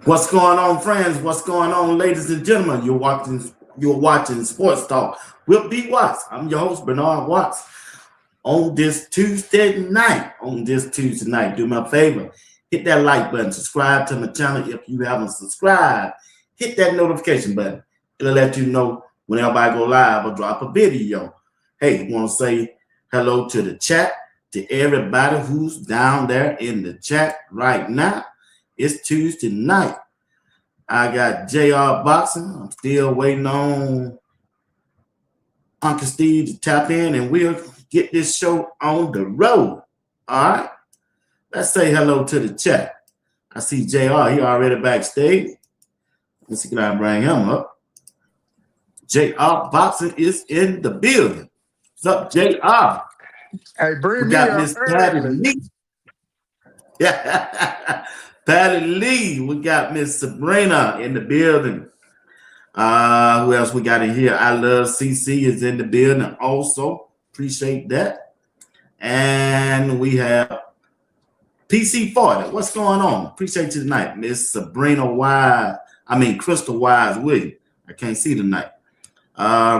What's going on, friends? What's going on, ladies and gentlemen? You're watching Sports Talk with B. Watts. I'm your host, Bernard Watts. On this Tuesday night, do me a favor, hit that like button, subscribe to my channel if you haven't subscribed. Hit that notification button. It'll let you know whenever I go live or drop a video. Hey, want to say hello to the chat, to everybody who's down there in the chat right now. It's Tuesday night. I got JR Boxing. I'm still waiting on Uncle Steve to tap in, and we'll get this show on the road. All right? Let's say hello to the chat. I see JR. He already backstage. Let's see, can I bring him up? JR Boxing is in the building. What's up, JR? Hey, bring we got Miss Patty Lee. Yeah. Patty Lee, we got Miss Sabrina in the building. Who else we got in here? I Love CC is in the building also. Appreciate that. And we have PC40. What's going on? Appreciate you tonight. Miss Sabrina Wise. Crystal Wise with you. I can't see tonight.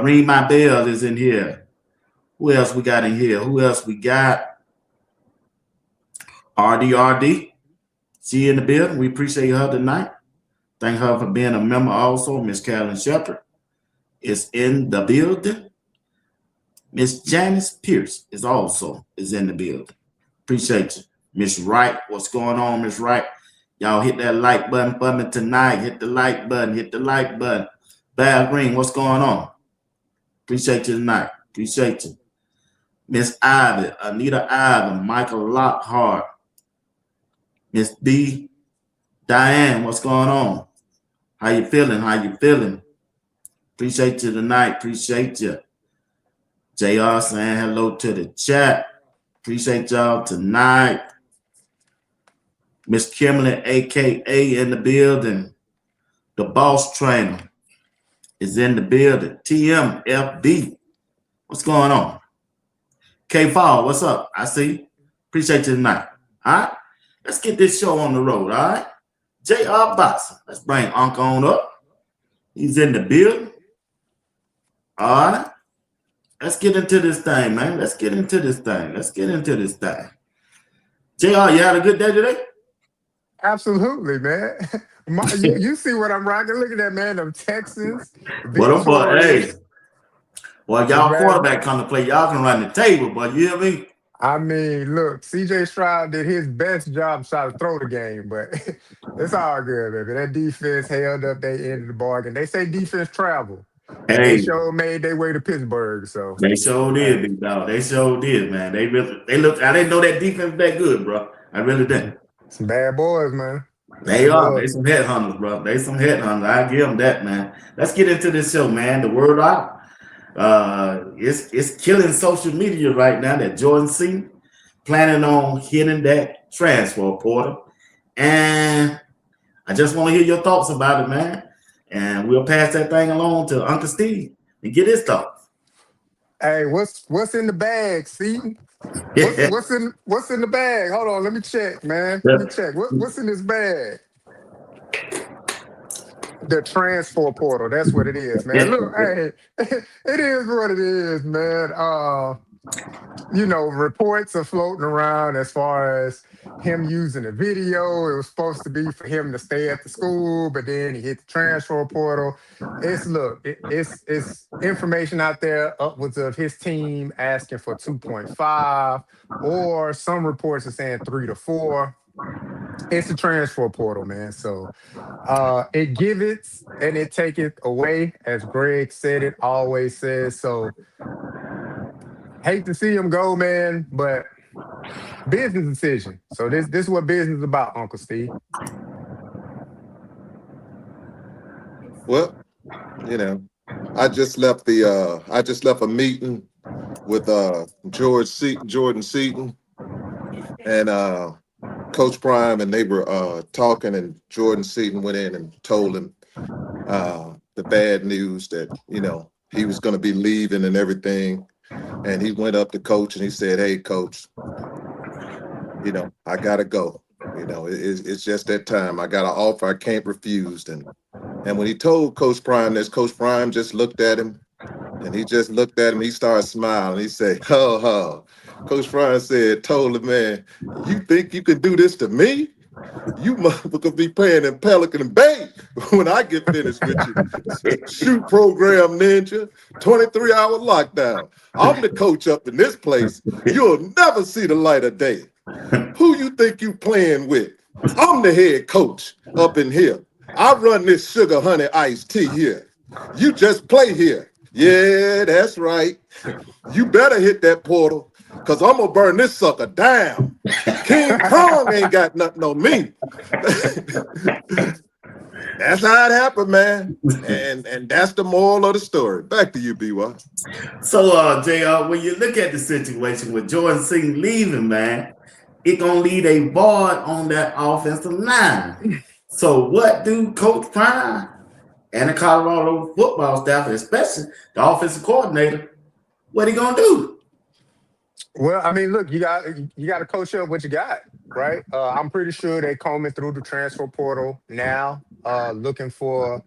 Ring My Bell is in here. Who else we got in here? Who else we got? RDRD. She in the building. We appreciate her tonight. Thank her for being a member also. Miss Carolyn Shepherd is in the building. Miss Janice Pierce is in the building. Appreciate you. Miss Wright, what's going on, Miss Wright? Y'all hit that like button for me tonight. Hit the like button. Hit the like button. Bad Green, what's going on? Appreciate you tonight. Appreciate you. Miss Ivy, Anita Ivy, Michael Lockhart, Miss B, Diane, what's going on? How you feeling? How you feeling? Appreciate you tonight. Appreciate you. JR saying hello to the chat. Appreciate y'all tonight. Miss Kimberly, AKA in the building. The boss trainer is in the building. TMFB. What's going on? K-Fall, what's up? I see. Appreciate you tonight. All right? Let's get this show on the road, all right? JR Boxing. Let's bring Unc on up. He's in the building. All right? Let's get into this thing, man. Let's get into this thing. JR, you had a good day today? Absolutely, man. You see what I'm rocking? Look at that, man. Them Texans. What up, boy? Hey. Well, y'all quarterback come to play. Y'all can run the table, but you hear me? Look, CJ Stroud did his best job trying to throw the game, but it's all good, baby. That defense held up their end of the bargain. They say defense travel. They sure made their way to Pittsburgh, so they sure did, big dog. They sure did, man. They looked. I didn't know that defense was that good, bro. I really didn't. Some bad boys, man. They are. They some headhunters, bro. They some headhunters. I give them that, man. Let's get into this show, man. The word out. It's killing social media right now that Jordan Seaton planning on hitting that transfer portal, and I just want to hear your thoughts about it, man. And we'll pass that thing along to Uncle Steve and get his thoughts. Hey, what's in the bag, Seaton? What's in the bag? Hold on, let me check, man. Let me check. What's in this bag? The transfer portal. That's what it is, man. Look, hey, it is what it is, man. Reports are floating around as far as him using a video. It was supposed to be for him to stay at the school, but then he hit the transfer portal. It's information out there upwards of his team asking for 2.5, or some reports are saying 3 to 4. It's the transfer portal, man. So it giveth and it taketh away, as Greg said it always says. So hate to see him go, man, but business decision. So this is what business is about, Uncle Steve. Well, you know, I just left a meeting with Jordan Seaton and Coach Prime, and they were talking, and Jordan Seaton went in and told him the bad news that, he was going to be leaving and everything. And he went up to Coach and he said, "Hey, Coach, I gotta go. It's just that time. I got an offer I can't refuse." And when he told Coach Prime this, Coach Prime just looked at him, and he just looked at him. He started smiling. He said, "Ho, ho." Coach Prime told him, "Man, you think you can do this to me? You motherfuckers be playing in Pelican Bay when I get finished with you. Shoot program ninja, 23-hour lockdown. I'm the coach up in this place. You'll never see the light of day. Who you think you playing with? I'm the head coach up in here. I run this sugar honey iced tea here. You just play here. Yeah, that's right. You better hit that portal, because I'm going to burn this sucker down. King Kong ain't got nothing on me." That's how it happened, man. And that's the moral of the story. Back to you, BY. So, JR, when you look at the situation with Jordan Seaton leaving, man, it gonna leave a void on that offensive line. So, what do Coach Prime and the Colorado football staff, especially the offensive coordinator, what he gonna do? Well, I mean, look, you got to coach up what you got, right? I'm pretty sure they combing through the transfer portal now, looking for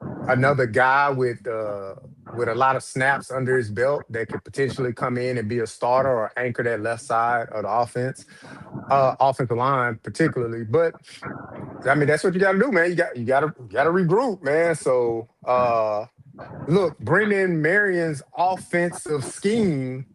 another guy with a lot of snaps under his belt that could potentially come in and be a starter or anchor that left side of the offensive line particularly. But I mean, that's what you got to do, man. You got to regroup, man. So look, Brendan Marion's offensive scheme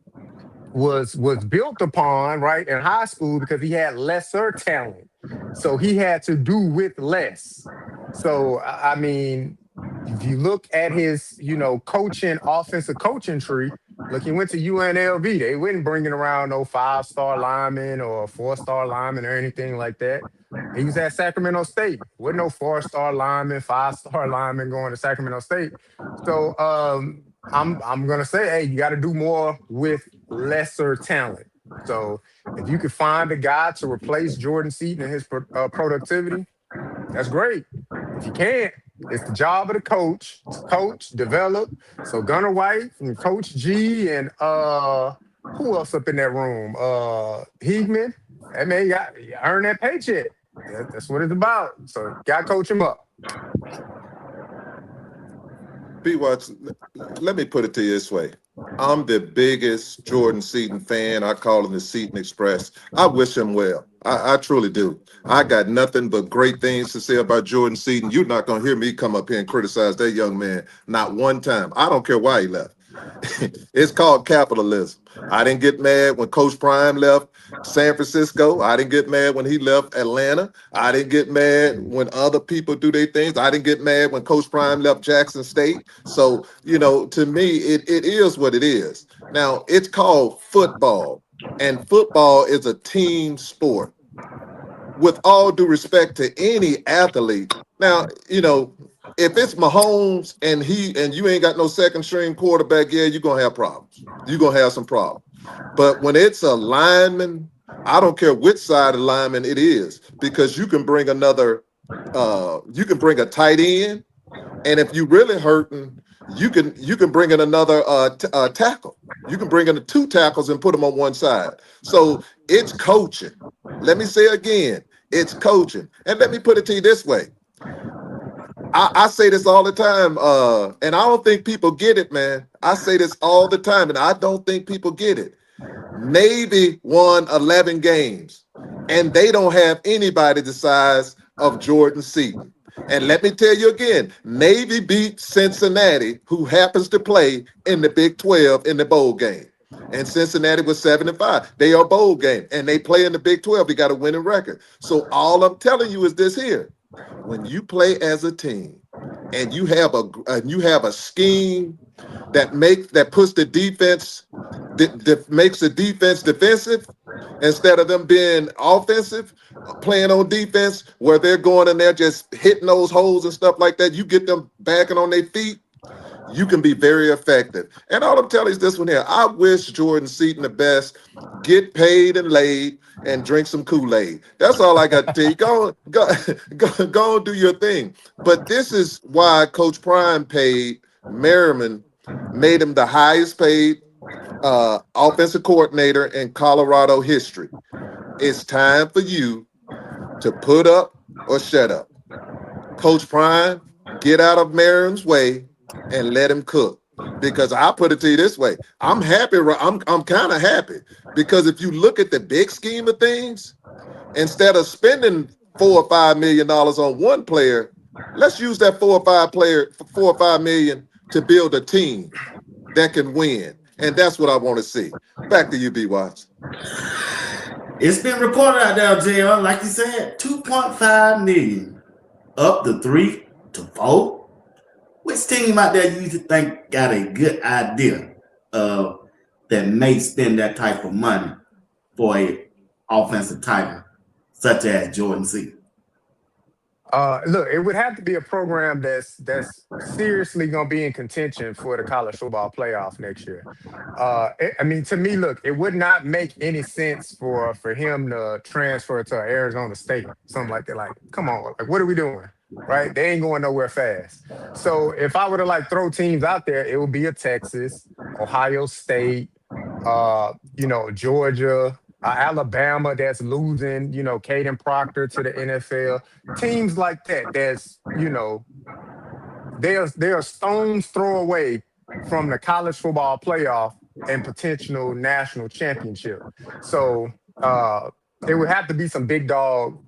was built upon, right, in high school, because he had lesser talent. So he had to do with less. So I mean, if you look at his, offensive coaching tree, look, he went to UNLV. They wasn't bringing around no 5-star lineman or 4-star lineman or anything like that. He was at Sacramento State. Wasn't no 4-star lineman, 5-star lineman going to Sacramento State. So I'm gonna say, hey, you got to do more with lesser talent. So if you could find a guy to replace Jordan Seaton and his productivity, that's great. If you can't, it's the job of the coach to coach, develop. So Gunnar White and Coach G and who else up in that room? Heegman. That man got earn that paycheck. That's what it's about. So gotta coach him up. B-Watch, let me put it to you this way. I'm the biggest Jordan Seaton fan. I call him the Seaton Express. I wish him well. I truly do. I got nothing but great things to say about Jordan Seaton. You're not going to hear me come up here and criticize that young man, not one time. I don't care why he left. It's called capitalism. I didn't get mad when Coach Prime left San Francisco. I didn't get mad when he left Atlanta. I didn't get mad when other people do their things. I didn't get mad when Coach Prime left Jackson State. So, to me, it is what it is. Now, it's called football, and football is a team sport. With all due respect to any athlete, now, if it's Mahomes and you ain't got no second string quarterback, yeah, you're gonna have problems. You're gonna have some problems. But when it's a lineman, I don't care which side of the lineman it is, because you can bring you can bring a tight end, and if you really hurting, you can bring in another tackle. You can bring in 2 tackles and put them on one side. So it's coaching. Let me say again, it's coaching. And let me put it to you this way. I say this all the time, and I don't think people get it, man. I say this all the time, and I don't think people get it. Navy won 11 games, and they don't have anybody the size of Jordan Seaton. And let me tell you again, Navy beat Cincinnati, who happens to play in the Big 12 in the bowl game. And Cincinnati was 7-5. They are bowl game, and they play in the Big 12. They got a winning record. So all I'm telling you is this here. When you play as a team and you have a scheme that puts the defense makes the defense defensive instead of them being offensive, playing on defense where they're going and they're just hitting those holes and stuff like that, you get them backing on their feet, you can be very effective. And all I'm telling you is this one here. I wish Jordan Seaton the best. Get paid and laid and drink some Kool-Aid. That's all I got to tell you. Go and do your thing. But this is why Coach Prime made him the highest paid offensive coordinator in Colorado history. It's time for you to put up or shut up. Coach Prime, get out of Merrim's way and let him cook. Because I put it to you this way, I'm happy. I'm kind of happy because if you look at the big scheme of things, instead of spending $4 or $5 million on one player, let's use that 4 or 5 million to build a team that can win. And that's what I want to see. Back to you, B. Watts. It's been recorded out there, JR. Like you said, 2.5 million up to 3 to 4. Which team out there you think got a good idea that may spend that type of money for a offensive tackle such as Jordan Seaton? Look, it would have to be a program that's seriously going to be in contention for the college football playoff next year. To me, look, it would not make any sense for him to transfer to Arizona State, something like that. Like, come on, like, what are we doing? Right? They ain't going nowhere fast. So if I were to throw teams out there, it would be a Texas, Ohio State, Georgia, Alabama that's losing, Caden Proctor to the NFL. Teams like that, they're a stone's throw away from the college football playoff and potential national championship. So it would have to be some big dog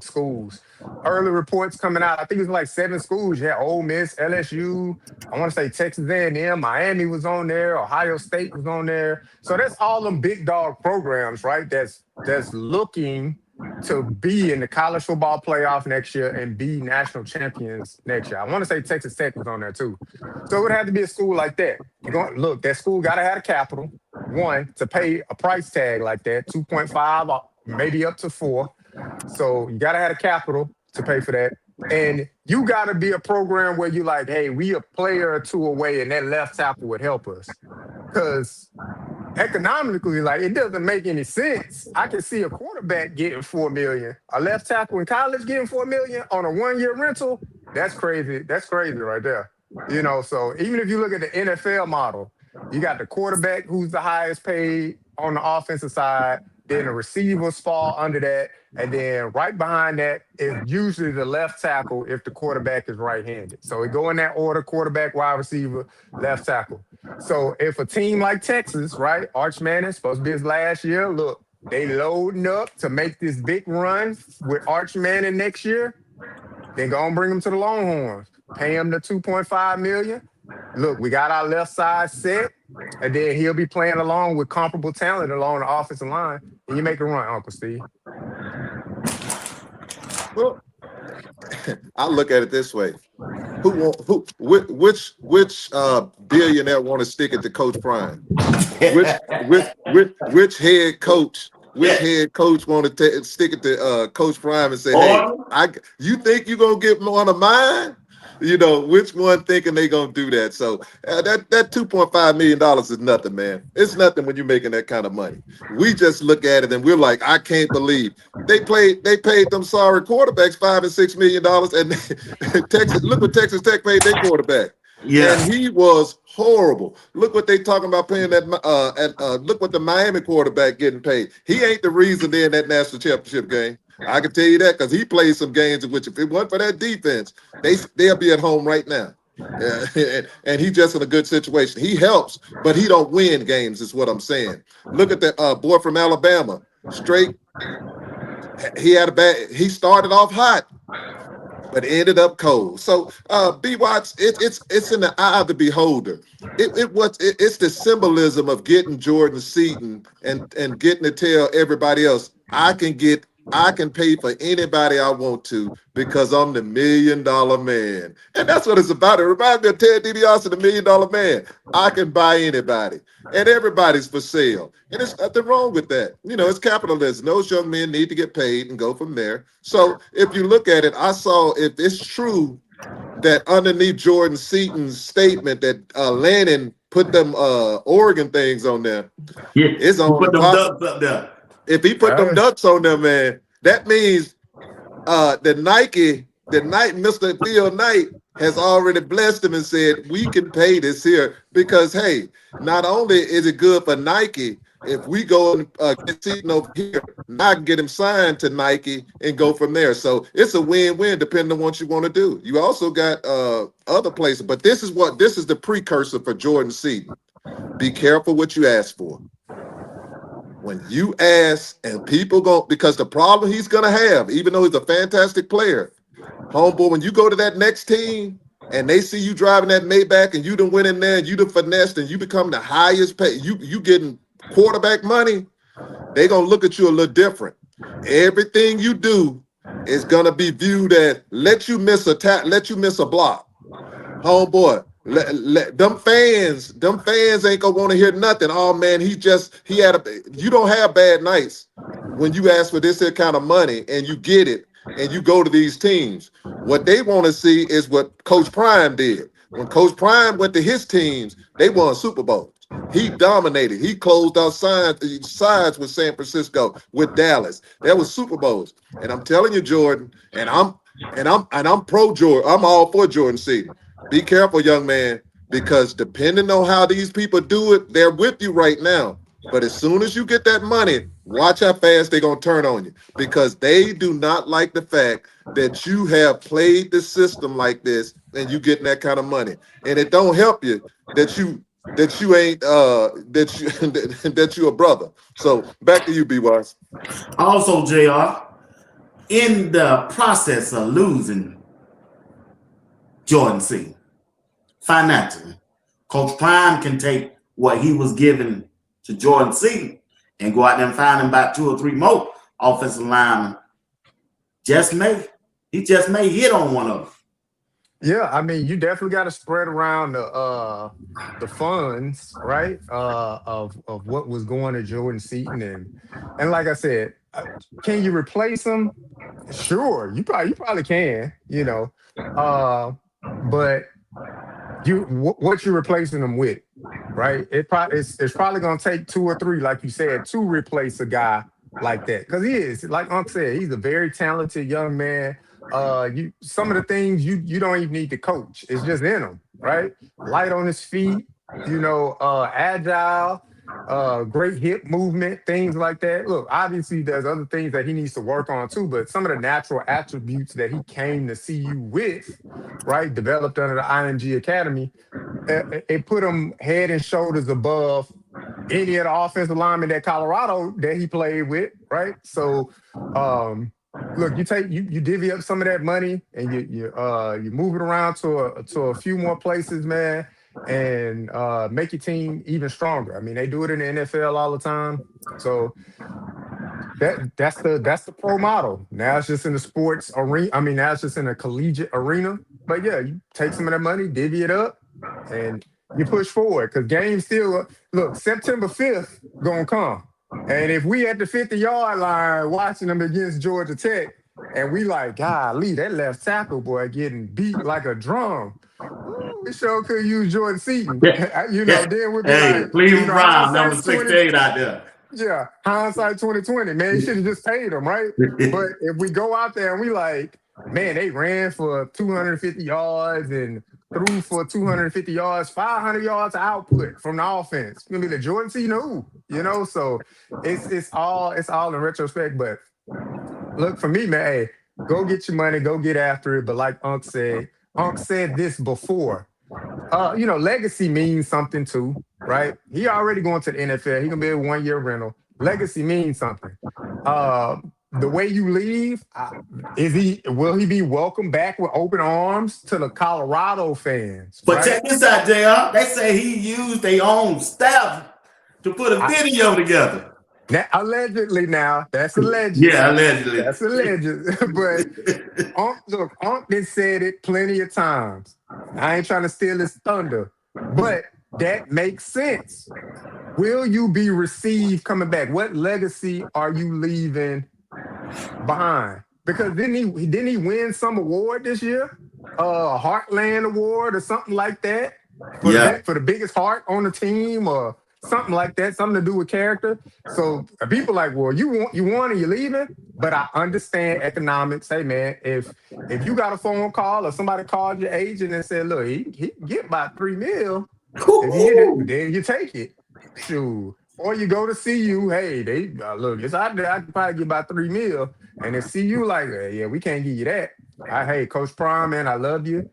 schools. Early reports coming out, I think it was like 7 schools. You had Ole Miss, LSU, I want to say Texas A&M, Miami was on there, Ohio State was on there. So that's all them big dog programs, right? That's looking to be in the college football playoff next year and be national champions next year. I want to say Texas Tech was on there too. So it would have to be a school like that. Look, that school got to have a capital, one, to pay a price tag like that, 2.5, maybe up to 4. So you got to have a capital to pay for that. And you got to be a program where you like, hey, we a player or 2 away and that left tackle would help us. Because economically, it doesn't make any sense. I can see a quarterback getting $4 million, a left tackle in college getting $4 million on a 1-year rental. That's crazy. That's crazy right there. So even if you look at the NFL model, you got the quarterback who's the highest paid on the offensive side, then the receivers fall under that, and then right behind that is usually the left tackle if the quarterback is right-handed. So we go in that order: quarterback, wide receiver, left tackle. So if a team like Texas, right, Arch Manning, supposed to be his last year, look, they loading up to make this big run with Arch Manning next year, then go and bring him to the Longhorns. Pay him the $2.5 million. Look, we got our left side set, and then he'll be playing along with comparable talent along the offensive line, and you make a run, Uncle Steve. Well, I look at it this way: which billionaire want to stick it to Coach Prime? Which head coach? Which head coach want to stick it to Coach Prime and say, "Hey, you think you're gonna get one of mine?" Which one thinking they gonna do that? So that $2.5 million is nothing, man. It's nothing when you're making that kind of money. We just look at it and we're like, I can't believe they paid them sorry quarterbacks $5 and $6 million, and Texas. Look what Texas Tech paid their quarterback. Yeah. and he was horrible. Look what they talking about paying that. Look what the Miami quarterback getting paid. He ain't the reason they're in that national championship game. I can tell you that because he played some games in which if it wasn't for that defense, they'll be at home right now. And he just in a good situation. He helps, but he don't win games. Is what I'm saying. Look at that boy from Alabama. Straight. He had a bad. He started off hot, but ended up cold. So, B Watts, it's in the eye of the beholder. It's the symbolism of getting Jordan Seaton and getting to tell everybody else I can pay for anybody I want to because I'm the $1 million man. And that's what it's about. It reminds me of Ted DiBiase, the $1 million man. I can buy anybody. And everybody's for sale. And there's nothing wrong with that. You know, it's capitalism. Those young men need to get paid and go from there. So if you look at it, I saw if it's true that underneath Jordan Seaton's statement that Lannon put them Oregon things on there, Yeah. it's on Put them ducks up there. if he put them ducks on there, man, that means the Nike Mr. Phil Knight has already blessed him and said, we can pay this here because, hey, not only is it good for Nike, if we go and get Seaton over here, now I can get him signed to Nike and go from there. So it's a win-win depending on what you want to do. You also got other places, but this is the precursor for Jordan Seaton. Be careful what you ask for. When you ask and people go, because the problem he's going to have, even though he's a fantastic player, homeboy, when you go to that next team and they see you driving that Maybach and you done went in there and you done finessed and you become the highest pay, you getting quarterback money, they going to look at you a little different. Everything you do is going to be viewed as let you miss a block. Homeboy, them fans ain't gonna want to hear nothing. Oh man, you don't have bad nights when you ask for this here kind of money and you get it and you go to these teams. What they want to see is what Coach Prime did. When Coach Prime went to his teams, they won Super Bowls. He dominated. He closed out sides with San Francisco, with Dallas. That was Super Bowls. And I'm telling you, Jordan, and I'm pro Jordan. I'm all for Jordan Seaton. Be careful, young man, because depending on how these people do it, they're with you right now. But as soon as you get that money, watch how fast they're going to turn on you because they do not like the fact that you have played the system like this and you getting that kind of money. And it don't help you that you ain't that you a brother. So back to you, B. Wise. Also, JR, in the process of losing Jordan Seaton financially, Coach Prime can take what he was given to Jordan Seaton and go out there and find him about 2 or 3 more offensive linemen. He just may hit on one of them. Yeah, I mean, you definitely got to spread around the funds, right? Of what was going to Jordan Seaton, and like I said, can you replace him? Sure, you probably can, you know, but what you're replacing them with, right? It's probably gonna take 2 or 3, like you said, to replace a guy like that because he is, like Unc said, he's a very talented young man. Some of the things you don't even need to coach. It's just in him, right? Light on his feet, agile, great hip movement, things like that. Look, obviously there's other things that he needs to work on too, but some of the natural attributes that he came to CU with, right, developed under the IMG Academy, it put him head and shoulders above any of the offensive linemen that Colorado that he played with, right? So, look, you divvy up some of that money and you move it around to a few more places, man, and make your team even stronger. I mean, they do it in the NFL all the time. So that's the pro model. Now it's just in the sports arena. I mean, now it's just in a collegiate arena. But yeah, you take some of that money, divvy it up, and you push forward. Because games still look, September 5th gonna come. And if we at the 50-yard line watching them against Georgia Tech, and we like, golly, that left tackle boy getting beat like a drum. Ooh, we sure could use Jordan Seaton. Then we'd be like, Cleveland Brown, number 68 out there. Yeah, hindsight 2020, man, you should have just paid them, right? But if we go out there and we like, man, they ran for 250 yards and threw for 250 yards, 500 yards output from the offense. It's gonna be the Jordan Seaton who, So it's all in retrospect. But look, for me, man, hey, go get your money, go get after it. But like Unc said this before. Legacy means something too, right? He already going to the NFL. He gonna be a 1 year rental. Legacy means something. Uh, the way you leave, will he be welcomed back with open arms to the Colorado fans, But right? check this out, JR. They say he used their own staff to put a video together. Now, allegedly, now that's alleged. Yeah, allegedly. That's alleged. But Unc done said it plenty of times. I ain't trying to steal his thunder, but that makes sense. Will you be received coming back? What legacy are you leaving behind? Because didn't he win some award this year? Heartland Award or something like that for the biggest heart on the team or something like that, something to do with character. So people like, well, you won and you're leaving, but I understand economics. Hey man, if you got a phone call or somebody called your agent and said, look, he can get about $3 million. If you hit it, then you take it. Shoot. Or you go to CU, hey, they look, it's out there, I can probably get about $3 million. And if CU like, yeah, we can't give you that. Hey, Coach Prime, man, I love you.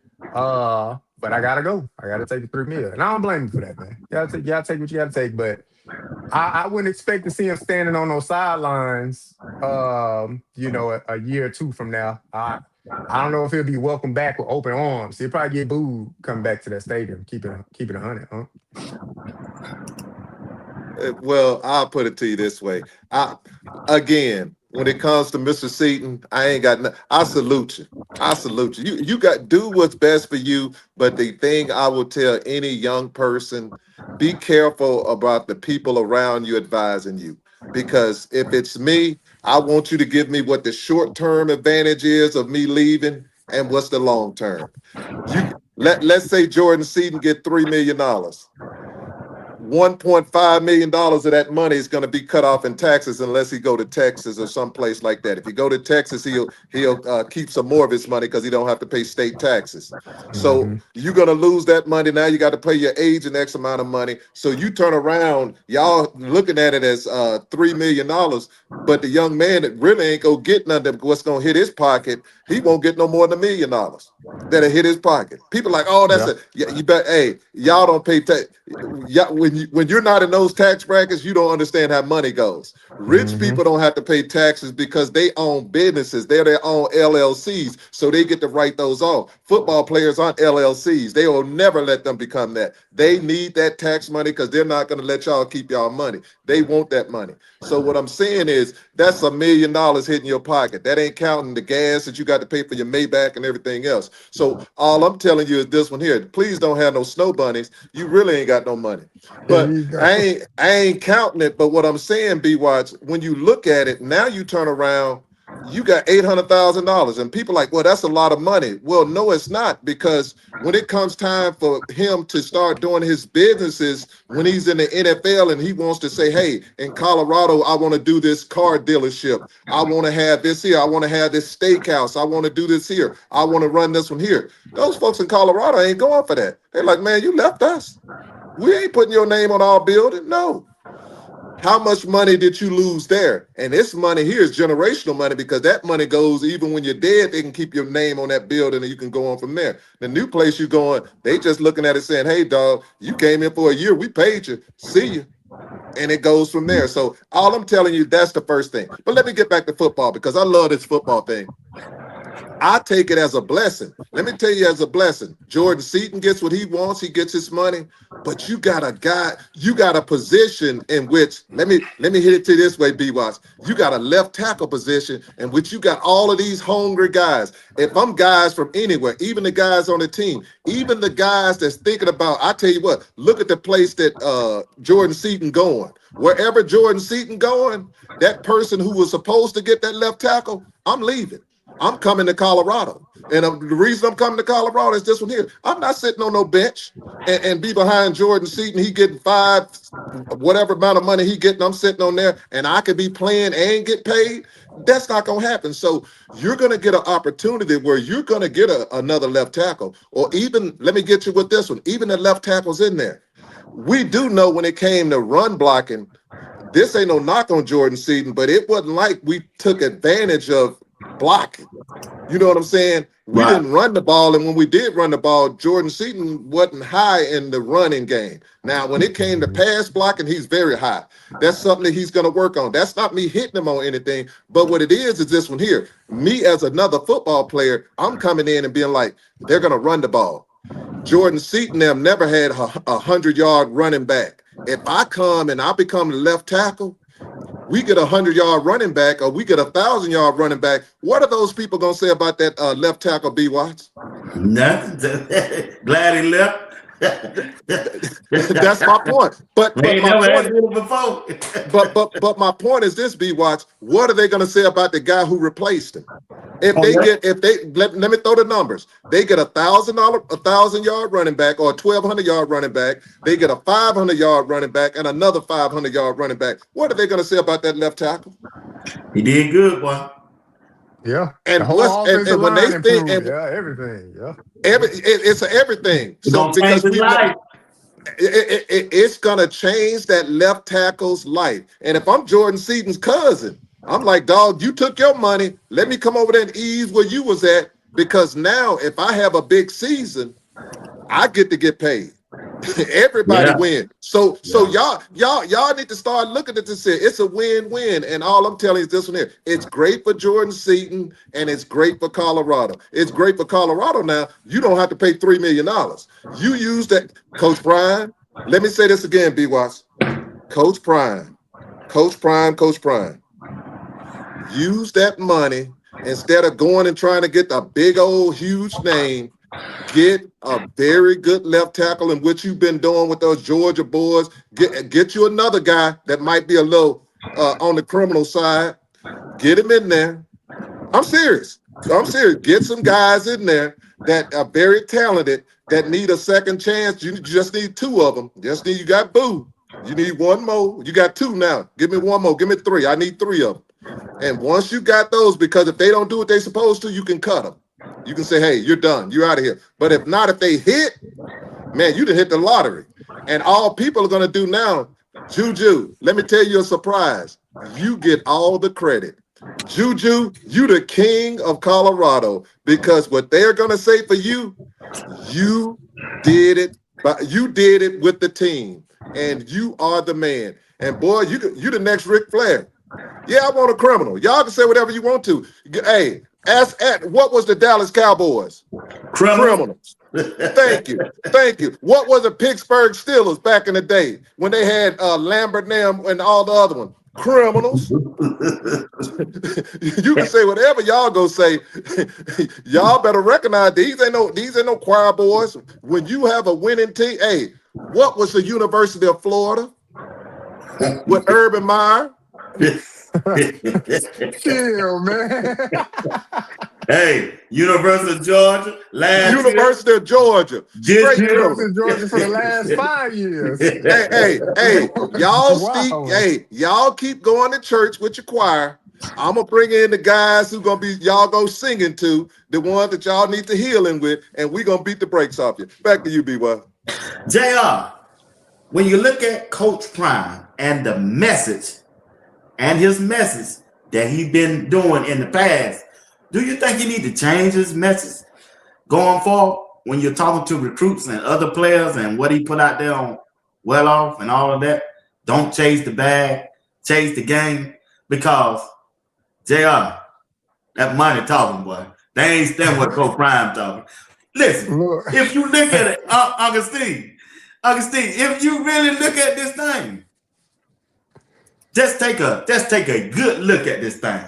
But I gotta go. I gotta take the $3 million. And I don't blame you for that, man. You gotta take what you gotta take. But I wouldn't expect to see him standing on those sidelines a year or two from now. I don't know if he'll be welcomed back with open arms. He'll probably get booed coming back to that stadium. Keep it 100, huh? Well, I'll put it to you this way. Again, when it comes to Mr. Seaton, I ain't got nothing. I salute you. I salute you. You got do what's best for you. But the thing I will tell any young person, be careful about the people around you advising you. Because if it's me, I want you to give me what the short-term advantage is of me leaving and what's the long term. Let's say Jordan Seaton get $3 million. $1.5 million of that money is going to be cut off in taxes unless he go to Texas or someplace like that. If you go to Texas, he'll keep some more of his money because he don't have to pay state taxes. So you're going to lose that money. Now you got to pay your agent X amount of money. So you turn around, y'all looking at it as $3 million, but the young man that really ain't going to get nothing. What's going to hit his pocket, he won't get no more than $1 million that'll hit his pocket. People like, oh, you bet. Hey, y'all don't pay tax. When you're not in those tax brackets, you don't understand how money goes. Rich people don't have to pay taxes because they own businesses. They're their own LLCs, so they get to write those off. Football players aren't LLCs. They will never let them become that. They need that tax money because they're not going to let y'all keep y'all money. They want that money. So what I'm saying is that's $1 million hitting your pocket. That ain't counting the gas that you got to pay for your Maybach and everything else. So all I'm telling you is this one here. Please don't have no snow bunnies. You really ain't got no money. But I ain't counting it. But what I'm saying, B-Watch, when you look at it, now you turn around, you got $800,000. And people like, well, that's a lot of money. Well, no, it's not, because when it comes time for him to start doing his businesses, when he's in the NFL and he wants to say, hey, in Colorado, I want to do this car dealership. I want to have this here. I want to have this steakhouse. I want to do this here. I want to run this one here. Those folks in Colorado ain't going for that. They're like, man, you left us. We ain't putting your name on our building. No. How much money did you lose there? And this money here is generational money, because that money goes, even when you're dead, they can keep your name on that building and you can go on from there. The new place you're going, they just looking at it saying, hey, dog, you came in for a year. We paid you. See you. And it goes from there. So all I'm telling you, that's the first thing. But let me get back to football, because I love this football thing. I take it as a blessing. Let me tell you, as a blessing. Jordan Seaton gets what he wants. He gets his money. But you got a guy, you got a position in which, let me hit it to this way, B-Watch. You got a left tackle position in which you got all of these hungry guys. If I'm guys from anywhere, even the guys on the team, even the guys that's thinking about, I tell you what, look at the place that Jordan Seaton going. Wherever Jordan Seaton going, that person who was supposed to get that left tackle, I'm leaving. I'm coming to Colorado. And the reason I'm coming to Colorado is this one here. I'm not sitting on no bench and be behind Jordan Seaton. He getting whatever amount of money he getting, I'm sitting on there, and I could be playing and get paid. That's not going to happen. So you're going to get an opportunity where you're going to get another left tackle. Or even, let me get you with this one, even the left tackle's in there. We do know when it came to run blocking, this ain't no knock on Jordan Seaton, but it wasn't like we took advantage of blocking. You know what I'm saying? We didn't run the ball, and when we did run the ball, Jordan Seaton wasn't high in the running game. Now, when it came to pass blocking, he's very high. That's something that he's going to work on. That's not me hitting him on anything, but what it is this one here. Me as another football player, I'm coming in and being like, they're going to run the ball. Jordan Seaton them never had a 100-yard running back. If I come and I become the left tackle, we get a 100-yard running back or we get a 1,000-yard running back. What are those people going to say about that left tackle, B. Watts? Nothing. Glad he left. That's my point. But my point is this, B. Watts. What are they going to say about the guy who replaced him? Let me throw the numbers. They get a $1,000-yard running back or a 1,200-yard running back. They get a 500-yard running back and another 500-yard running back. What are they going to say about that left tackle? He did good, boy. Yeah, and when they think, everything, it's everything. So because it's gonna change that left tackle's life. And if I'm Jordan Seaton's cousin, I'm like, dog, you took your money. Let me come over there and ease where you was at, because now if I have a big season, I get to get paid. Everybody win. So y'all need to start looking at this here. It's a win-win. And all I'm telling you is this one here. It's great for Jordan Seaton and it's great for Colorado. It's great for Colorado now. You don't have to pay $3 million. You use that, Coach Prime. Let me say this again, B. Watts. Coach Prime. Use that money instead of going and trying to get the big old huge name. Get a very good left tackle in what you've been doing with those Georgia boys. Get you another guy that might be a little on the criminal side. Get him in there. I'm serious. Get some guys in there that are very talented that need a second chance. You just need two of them. You got Boo. You need one more. You got two now. Give me one more. Give me three. I need three of them. And once you got those, because if they don't do what they're supposed to, you can cut them. You can say, hey, you're done. You're out of here. But if not, if they hit, man, you done hit the lottery. And all people are going to do now, Juju, let me tell you a surprise. You get all the credit. Juju, you the king of Colorado, because what they're going to say for you, you did it. But you did it with the team, and you are the man. And boy, you the next Ric Flair. Yeah, I want a criminal. Y'all can say whatever you want to. Hey, what was the Dallas Cowboys? Criminals. Thank you. What was the Pittsburgh Steelers back in the day when they had Lambert and all the other ones? Criminals. You can say whatever y'all go say. Y'all better recognize these ain't no choir boys. When you have a winning team, hey, what was the University of Florida with Urban Meyer? Chill, man. Hey, University of Georgia. University of Georgia for the last 5 years. Hey, y'all keep going to church with your choir. I'm gonna bring in the guys who y'all go singing to, the ones that y'all need to healing with, and we gonna beat the brakes off you. Back to you, B-Well. JR, when you look at Coach Prime and the message and his message that he's been doing in the past, do you think he need to change his message going forward when you're talking to recruits and other players and what he put out there on Well Off and all of that? Don't chase the bag, chase the game, because JR, that money talking, boy. They ain't stand what Coach Prime talking. Listen, if you look at it, Augustine, if you really look at this thing, just take a good look at this thing.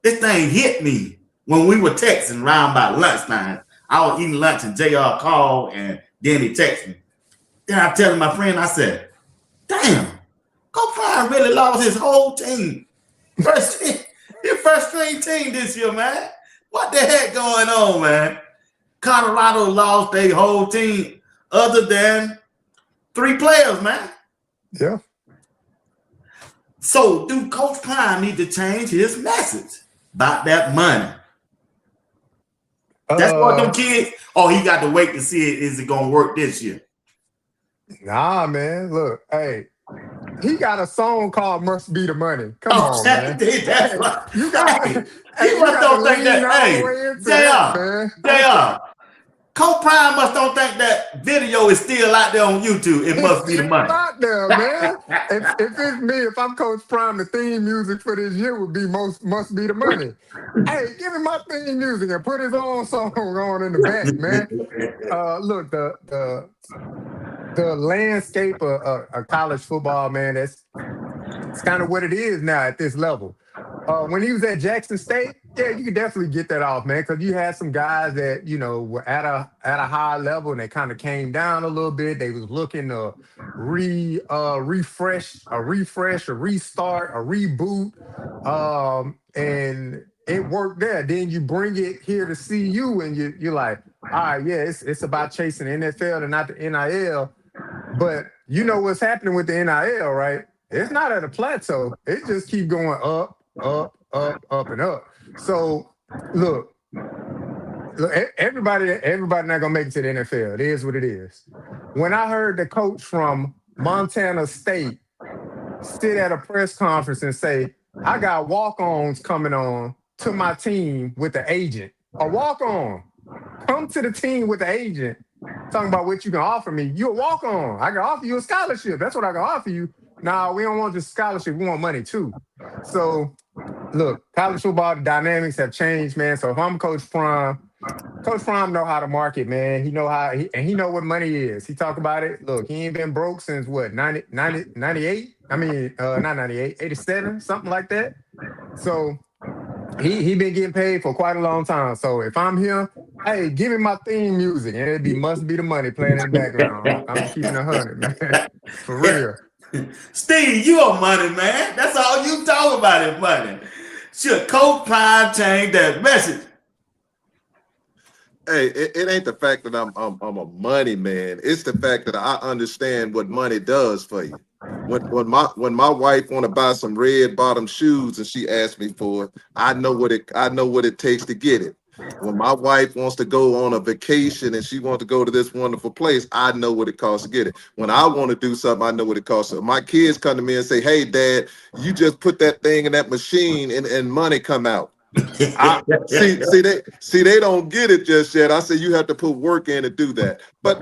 This thing hit me when we were texting around by lunchtime. I was eating lunch and JR called and then he texted me. Then I tell my friend, I said, damn, Coach Prime really lost his whole team. His first string team this year, man. What the heck going on, man? Colorado lost their whole team other than 3 players, man. Yeah. So do Coach Prime need to change his message about that money? That's what them kids. Oh, he got to wait to see it. Is it gonna work this year? Nah, man. Look, hey, he got a song called "Must Be the Money." Come on, man. That's right. You got. Hey, Hey, he you must got don't to think lean that. all the Hey, way into that, man. JR, Coach Prime must don't think that video is still out there on YouTube. It must be the It's money. out there, man. If it's me, if I'm Coach Prime, the theme music for this year would be "Must Be the Money." Hey, give me my theme music and put his own song on in the back, man. Look, the landscape of college football, man, it's kind of what it is now at this level. When he was at Jackson State, yeah, you could definitely get that off, man, because you had some guys that were at a high level and they kind of came down a little bit. They was looking to refresh, a restart, a reboot, and it worked there. Then you bring it here to CU, and you're like, all right, yeah, it's about chasing the NFL and not the NIL. But you know what's happening with the NIL, right? It's not at a plateau. It just keep going up, up, up, up, and up. So look, everybody not gonna make it to the NFL. It is what it is. When I heard the coach from Montana State sit at a press conference and say, I got walk-ons coming on to my team with the agent. A walk-on. Come to the team with the agent. Talking about what you can offer me. You a walk-on. I can offer you a scholarship. That's what I can offer you. Nah, we don't want just scholarship. We want money too. So, look, college football, the dynamics have changed, man. So if I'm Coach Prime know how to market, man. He know how, he know what money is. He talk about it. Look, he ain't been broke since what, 98? I mean, not 98, 87, something like that. So he been getting paid for quite a long time. So if I'm here, hey, give me my theme music, and it must be the money playing in the background. I'm keeping 100, man, for real. Steve, you a money man. That's all you talk about is money. Should Coach Prime change that message? Hey, it ain't the fact that I'm a money man. It's the fact that I understand what money does for you. When my wife want to buy some red bottom shoes and she asks me for it, I know what it takes to get it. When my wife wants to go on a vacation and she wants to go to this wonderful place, I know what it costs to get it. When I want to do something, I know what it costs. So my kids come to me and say, "Hey, Dad, you just put that thing in that machine and money come out." They don't get it just yet. I say you have to put work in to do that. But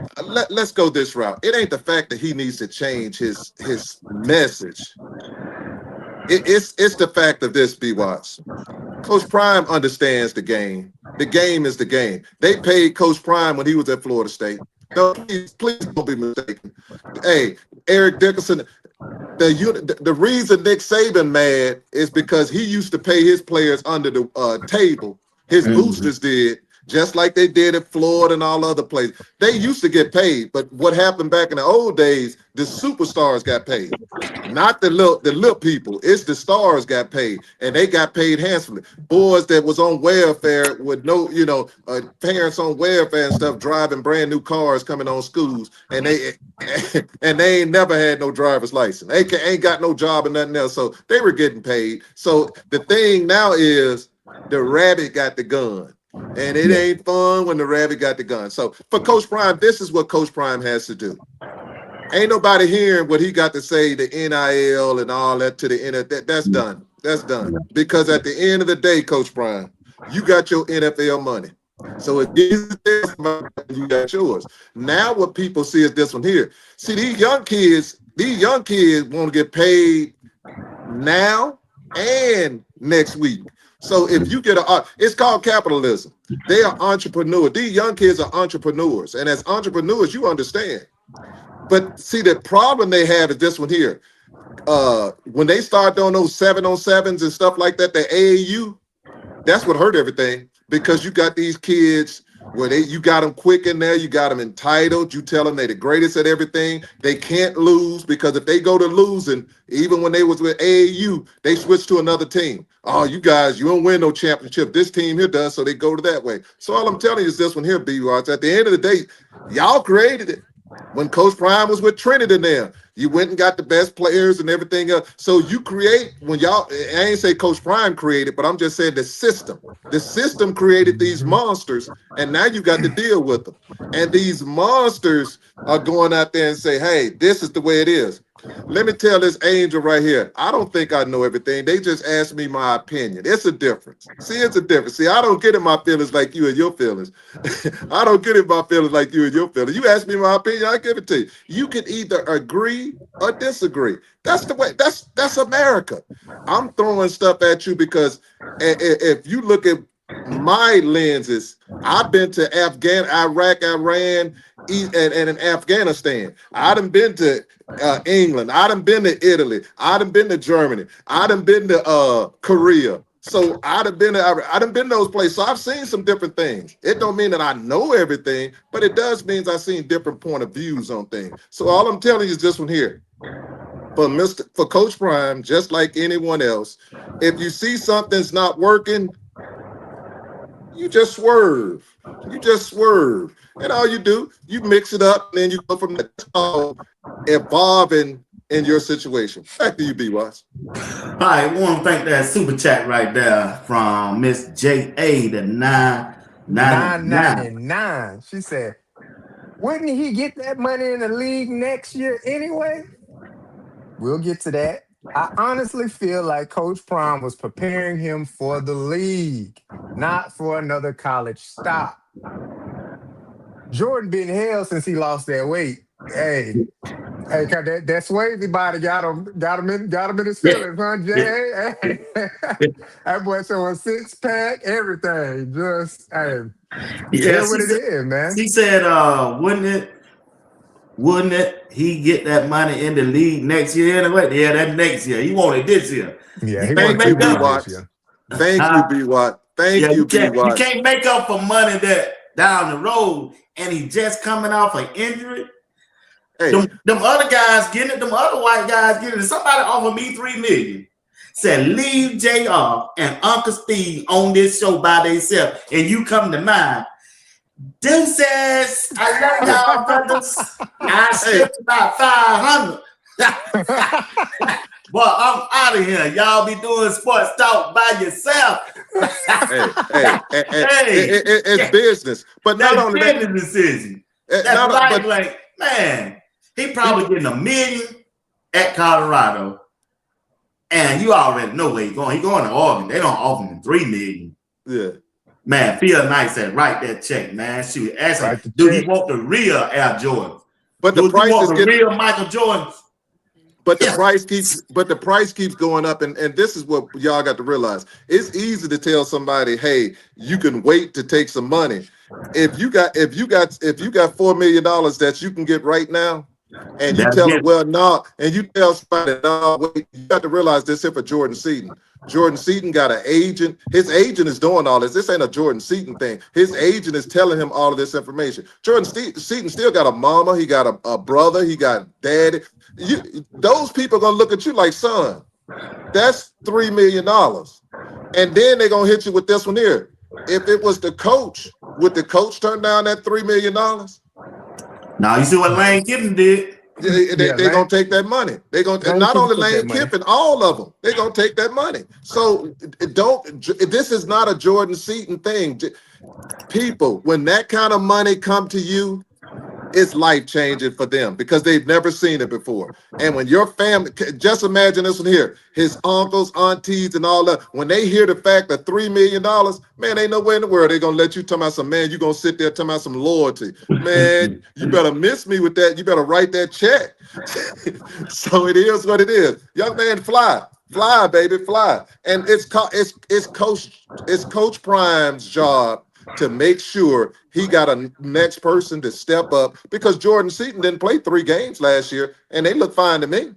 let's go this route. It ain't the fact that he needs to change his message. It's the fact of this, B. Watts. Coach Prime understands the game. The game is the game. They paid Coach Prime when he was at Florida State. No, please don't be mistaken. Hey, Eric Dickerson, the reason Nick Saban mad is because he used to pay his players under the table. His boosters did, just like they did at Florida and all other places. They used to get paid, but what happened back in the old days, the superstars got paid, not the little people. It's the stars got paid, and they got paid handsomely. Boys that was on welfare with no, parents on welfare and stuff, driving brand new cars, coming on schools, and they ain't never had no driver's license. They ain't got no job and nothing else, so they were getting paid. So the thing now is the rabbit got the gun. And it ain't fun when the rabbit got the gun. So for Coach Prime, this is what Coach Prime has to do. Ain't nobody hearing what he got to say, the NIL and all that to the NFL. That's done. That's done. Because at the end of the day, Coach Prime, you got your NFL money. So if you got yours. Now what people see is this one here. See, these young kids want to get paid now and next week. So if you get it's called capitalism. They are entrepreneurs. These young kids are entrepreneurs. And as entrepreneurs, you understand. But see, the problem they have is this one here. When they start doing those 7-on-7s and stuff like that, the AAU, that's what hurt everything. Because you got these kids where you got them quick in there, you got them entitled, you tell them they're the greatest at everything. They can't lose, because if they go to losing, even when they was with AAU, they switched to another team. Oh, you guys, you don't win no championship. This team here does, so they go to that way. So all I'm telling you is this one here, B-Watch. At the end of the day, y'all created it. When Coach Prime was with Trinity there, you went and got the best players and everything else. So you create, when y'all, I ain't say Coach Prime created, but I'm just saying the system. The system created these monsters, and now you got to deal with them. And these monsters are going out there and say, hey, this is the way it is. Let me tell this angel right here. I don't think I know everything. They just asked me my opinion. It's a difference. See, it's a difference. See, I don't get in my feelings like you and your feelings. I don't get in my feelings like you and your feelings. You ask me my opinion, I give it to you. You can either agree or disagree. That's the way. That's America. I'm throwing stuff at you because if you look at my lenses, I've been to Iraq, Iran, and in Afghanistan. I done been to England. I done been to Italy. I done been to Germany. I done been to Korea. So I done been to those places. So I've seen some different things. It don't mean that I know everything, but it does mean I've seen different point of views on things. So all I'm telling you is this one here. For Coach Prime, just like anyone else, if you see something's not working, you just swerve. You just swerve. And all you do, you mix it up, and then you go from there. Evolving in your situation. Back to you, B-Watch. All right, we want to thank that super chat right there from Miss J.A. the 999. She said, wouldn't he get that money in the league next year anyway? We'll get to that. I honestly feel like Coach Prime was preparing him for the league, not for another college stop. Jordan been hell since he lost that weight. Hey, that Swayze body got him in his feelings, huh, Jay? Hey. That boy showing 6-pack, everything. Just what it is, man. She said, wouldn't it he get that money in the league next year anyway? Yeah, that's next year. He wanted this year. Yeah, he Thank you, B-Watch. Thank you, B-Watch. Thank you, B-Watch. You can't make up for money that down the road, and he just coming off an injury. Hey. Them other guys getting it, them other white guys getting it. Somebody offered me $3 million. Said, leave JR and Uncle Steve on this show by themselves, and you come to mine. Deuces, I love y'all, brothers. I skipped about 500. But I'm out of here. Y'all be doing sports talk by yourself. It's business. But not only that, business decision. That's like, man, he probably getting $1 million at Colorado. And you already know where he's going. He's going to Oregon. They don't offer him $3 million. Yeah. Man, feel nice to write that check, man. Shoot, ask him, do you want the real Air Jordan? But the price is getting real Michael Jordan. But the price keeps going up, and this is what y'all got to realize. It's easy to tell somebody, hey, you can wait to take some money. If you got $4 million that you can get right now, and you tell them, well, no, and you tell somebody, no, wait, you got to realize this here for Jordan Seaton. Jordan Seaton got an agent. His agent is doing all this. This ain't a Jordan Seaton thing. His agent is telling him all of this information. Jordan Seaton still got a mama. He got a brother. He got daddy. Those people are going to look at you like, son, that's $3 million. And then they're going to hit you with this one here. If it was the coach, would the coach turn down that $3 million? Now, you see what Lane Kiffin did? They're going to take that money. They're going to, not only Lane Kiffin, all of them, they're going to take that money. So this is not a Jordan Seaton thing. People, when that kind of money come to you, it's life-changing for them because they've never seen it before. And when your family, just imagine this one here, his uncles, aunties, and all that, when they hear the fact that $3 million, man, ain't nowhere in the world they're going to let you talk about some, man, you're going to sit there talking about some loyalty. Man, you better miss me with that. You better write that check. So it is what it is. Young man, fly, baby, fly. And it's Coach Prime's job to make sure he got a next person to step up, because Jordan Seaton didn't play 3 games last year, and they look fine to me.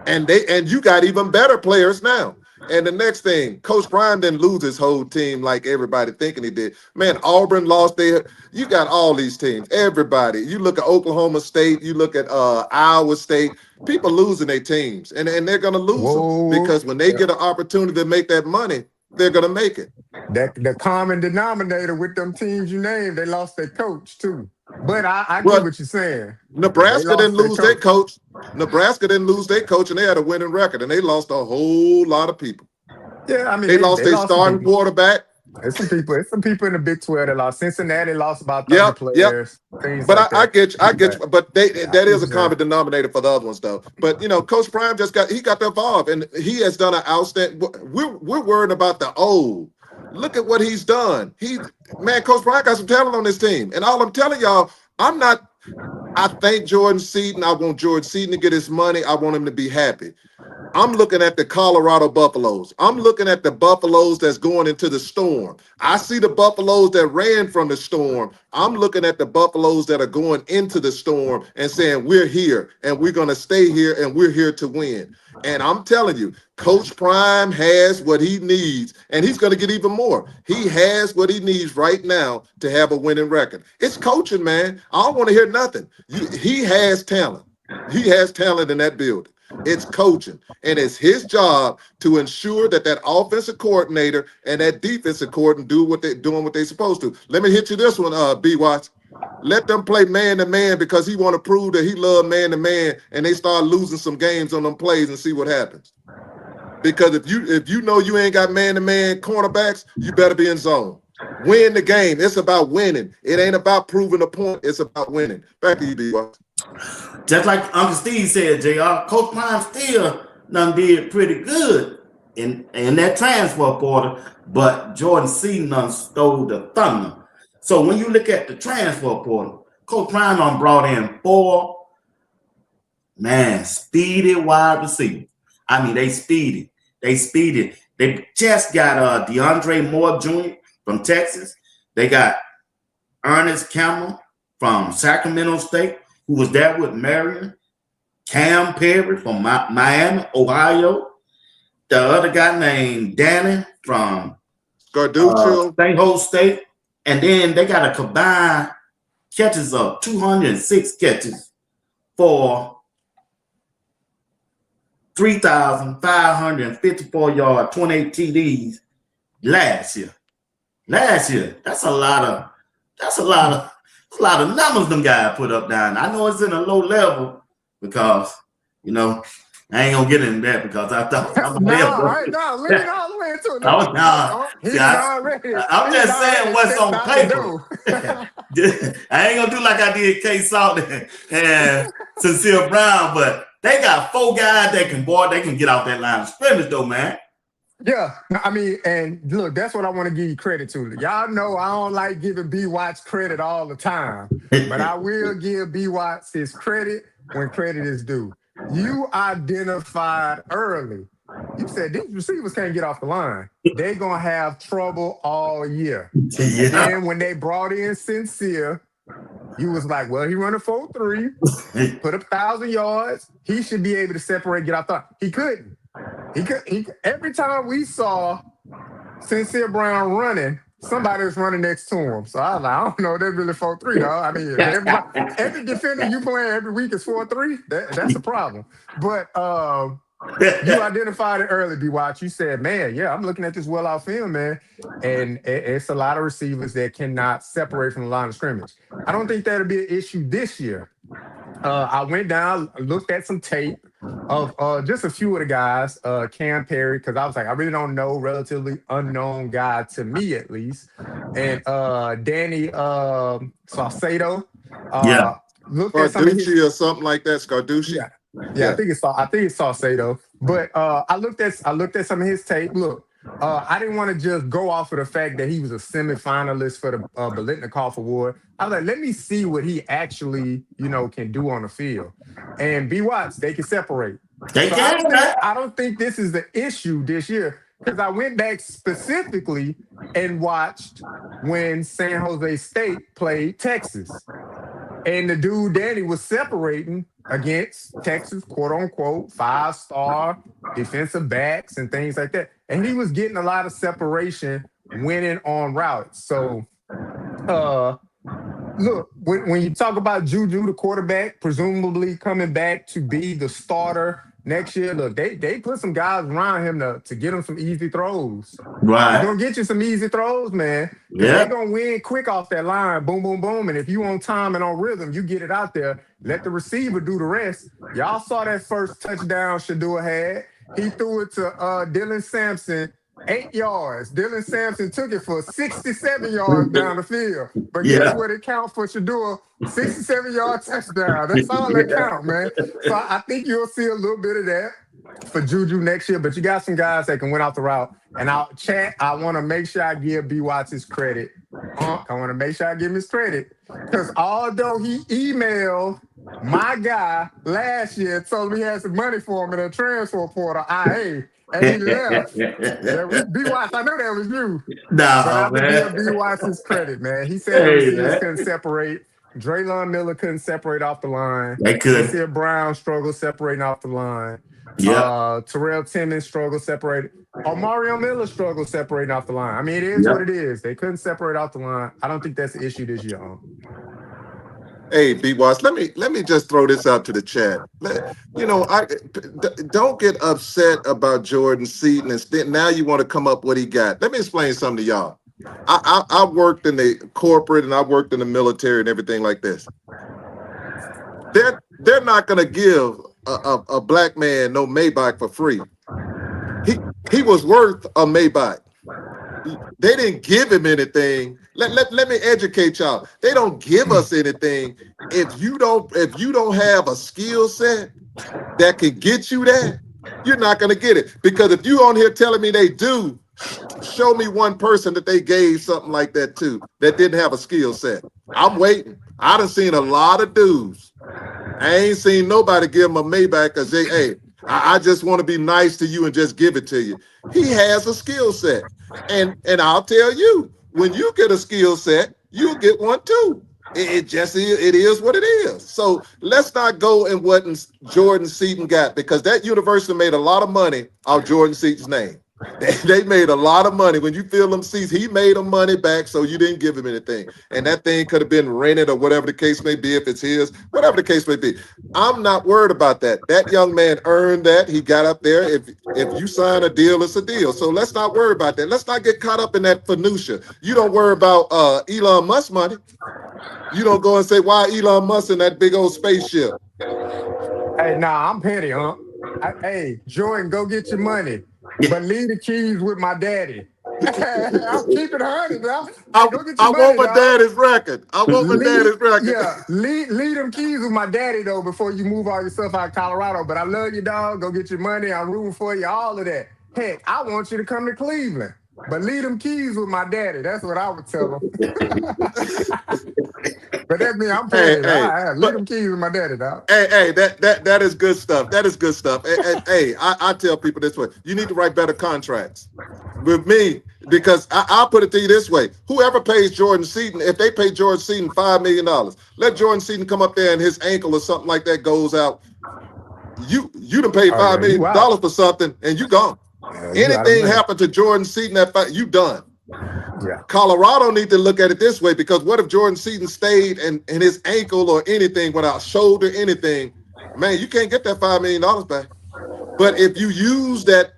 And you got even better players now. And the next thing, Coach Prime didn't lose his whole team like everybody thinking he did. Man, Auburn lost their. You got all these teams. Everybody. You look at Oklahoma State. You look at Iowa State. People losing their teams, and they're gonna lose them Whoa. because when they get an opportunity to make that money, they're gonna make it. That the common denominator with them teams you named, they lost their coach too. But I get But what you're saying. Nebraska didn't They lose lost their coach. Nebraska didn't lose their coach, and they had a winning record, and they lost a whole lot of people. Yeah, I mean They lost they their lost some starting people. quarterback. There's some people in the Big 12 that lost. Cincinnati lost about 30 Yep, yep. players, things But like I that. get you. But Yeah, I that get is what a you're saying. common denominator for the other ones, though. But Coach Prime got to evolve, and he has done an outstanding. We're worried about the old. Look at what he's done. Coach Prime got some talent on this team, and all I'm telling y'all, I'm not. I thank Jordan Seaton. I want Jordan Seaton to get his money. I want him to be happy. I'm looking at the Colorado Buffaloes. I'm looking at the Buffaloes that's going into the storm. I see the Buffaloes that ran from the storm. I'm looking at the Buffaloes that are going into the storm and saying, we're here and we're going to stay here and we're here to win. And I'm telling you, Coach Prime has what he needs, and he's going to get even more. He has what he needs right now to have a winning record. It's coaching, man. I don't want to hear nothing. He has talent. He has talent in that building. It's coaching, and it's his job to ensure that offensive coordinator and that defensive coordinator doing what they're supposed to. Let me hit you this one, B. Watts. Let them play man to man because he want to prove that he love man to man, and they start losing some games on them plays and see what happens. Because if you know you ain't got man to man cornerbacks, you better be in zone. Win the game. It's about winning. It ain't about proving a point. It's about winning. Back to you, B. Watts. Just like Uncle Steve said, JR, Coach Prime still done did pretty good in that transfer portal, but Jordan Seaton done stole the thunder. So when you look at the transfer portal, Coach Prime done brought in 4 speedy wide receivers. I mean, they speedy. They just got DeAndre Moore Jr. from Texas. They got Ernest Campbell from Sacramento State, who was there with Marion. Cam Perry from Miami, Ohio. The other guy named Danny from Carduccio. St. Hope State. And then they got a combined catches of 206 catches for 3,554 yards, 28 TDs last year. That's a lot of numbers them guys put up down. I know it's in a low level because, I ain't gonna get into that because I thought No, lean all the way into it. I'm just saying what's on paper. I ain't gonna do like I did K Salt and Sincere Brown, but they got 4 guys that can get off that line of scrimmage though, man. Yeah, I mean, and look, that's what I want to give you credit to. Y'all know I don't like giving B. Watts credit all the time, but I will give B. Watts his credit when credit is due. You identified early. You said these receivers can't get off the line. They're going to have trouble all year. Yeah. And then when they brought in Sincere, you was like, well, he run a 4.3, put up 1,000 yards. He should be able to separate, get off the line. He couldn't. Every time we saw Sincere Brown running, somebody was running next to him. So I was like, I don't know, they're really 4.3, dog. I mean, every defender you playing every week is 4.3. That's a problem. But you identified it early, B. Watch. You said, man, yeah, I'm looking at this well-out film, man. And it's a lot of receivers that cannot separate from the line of scrimmage. I don't think that'll be an issue this year. I went down, looked at some tape of just a few of the guys, Cam Perry, because I was like, I really don't know, relatively unknown guy to me at least. And Danny Saucedo. Looked at some or something like that, Scarducci. Yeah, I think it's Saucedo. But I looked at some of his tape. Look, I didn't want to just go off of the fact that he was a semifinalist for the Biletnikoff Award. I was like, let me see what he actually, can do on the field. And B. Watts, they can separate. I don't think this is the issue this year because I went back specifically and watched when San Jose State played Texas. And the dude, Danny, was separating against Texas, quote unquote, 5-star defensive backs and things like that. And he was getting a lot of separation winning on routes. So, look, when you talk about Juju, the quarterback, presumably coming back to be the starter next year, look, they put some guys around him to get him some easy throws. Right. He's going to get you some easy throws, man. Yeah. They're going to win quick off that line. Boom, boom, boom. And if you on time and on rhythm, you get it out there. Let the receiver do the rest. Y'all saw that first touchdown Shador had. He threw it to Dylan Sampson, 8 yards. Dylan Sampson took it for 67 yards down the field. But guess what it counts for Shador? 67-yard touchdown. That's all that count, man. So I think you'll see a little bit of that for Juju next year. But you got some guys that can win off the route. And I want to make sure I give B. Watts his credit. I want to make sure I give him his credit. Because although he emailed my guy last year, told me he had some money for him in a transfer portal, and he left. B. Watts, I know that was you. Nah, but I man. give B. Watts his credit, man. He said the receivers couldn't separate. Draylon Miller couldn't separate off the line. They could. Nasir Brown struggled separating off the line. Yeah. Terrell Timmons struggled separating. Mario Miller struggled separating off the line. I mean, it is what it is. They couldn't separate off the line. I don't think that's the issue this year. Hey, B. Watts, let me just throw this out to the chat. Don't get upset about Jordan Seaton and now you want to come up what he got. Let me explain something to y'all. I worked in the corporate and I worked in the military and everything like this. They're not going to give a black man no Maybach for free. He was worth a Maybach. They didn't give him anything. Let me educate y'all. They don't give us anything if you don't have a skill set that can get you that. You're not going to get it, because if you on here telling me they do, show me one person that they gave something like that to that didn't have a skill set. I'm waiting. I done seen a lot of dudes. I ain't seen nobody give him a Maybach because I just want to be nice to you and just give it to you. He has a skill set. And I'll tell you, when you get a skill set, you'll get one too. It is what it is. So let's not go in what Jordan Seaton got, because that university made a lot of money off Jordan Seaton's name. They made a lot of money. When you fill them seats, he made them money back, so you didn't give him anything. And that thing could have been rented or whatever the case may be, if it's his, whatever the case may be. I'm not worried about that. That young man earned that. He got up there. If you sign a deal, it's a deal. So let's not worry about that. Let's not get caught up in that minutia. You don't worry about Elon Musk money. You don't go and say, why Elon Musk in that big old spaceship? Hey, nah, I'm petty, huh? Hey, Jordan, go get your money. But leave the keys with my daddy. I'm keeping 100 now. I want my daddy's record. I want my daddy's record. Yeah, leave them keys with my daddy, though, before you move all your stuff out of Colorado. But I love you, dog. Go get your money. I'm rooting for you, all of that. Heck, I want you to come to Cleveland. But leave them keys with my daddy. That's what I would tell him. But that's me. I'm petty. Leave them keys with my daddy, dog. Hey, that is good stuff. That is good stuff. Hey, I tell people this way: you need to write better contracts with me, because I'll put it to you this way: whoever pays Jordan Seaton, if they pay Jordan Seaton $5 million, let Jordan Seaton come up there and his ankle or something like that goes out. You done paid $5 million for something and you gone. Anything happened to Jordan Seaton, you done. Yeah. Colorado need to look at it this way, because what if Jordan Seaton stayed and his ankle or anything without shoulder, anything, man, you can't get that $5 million back. But if you use that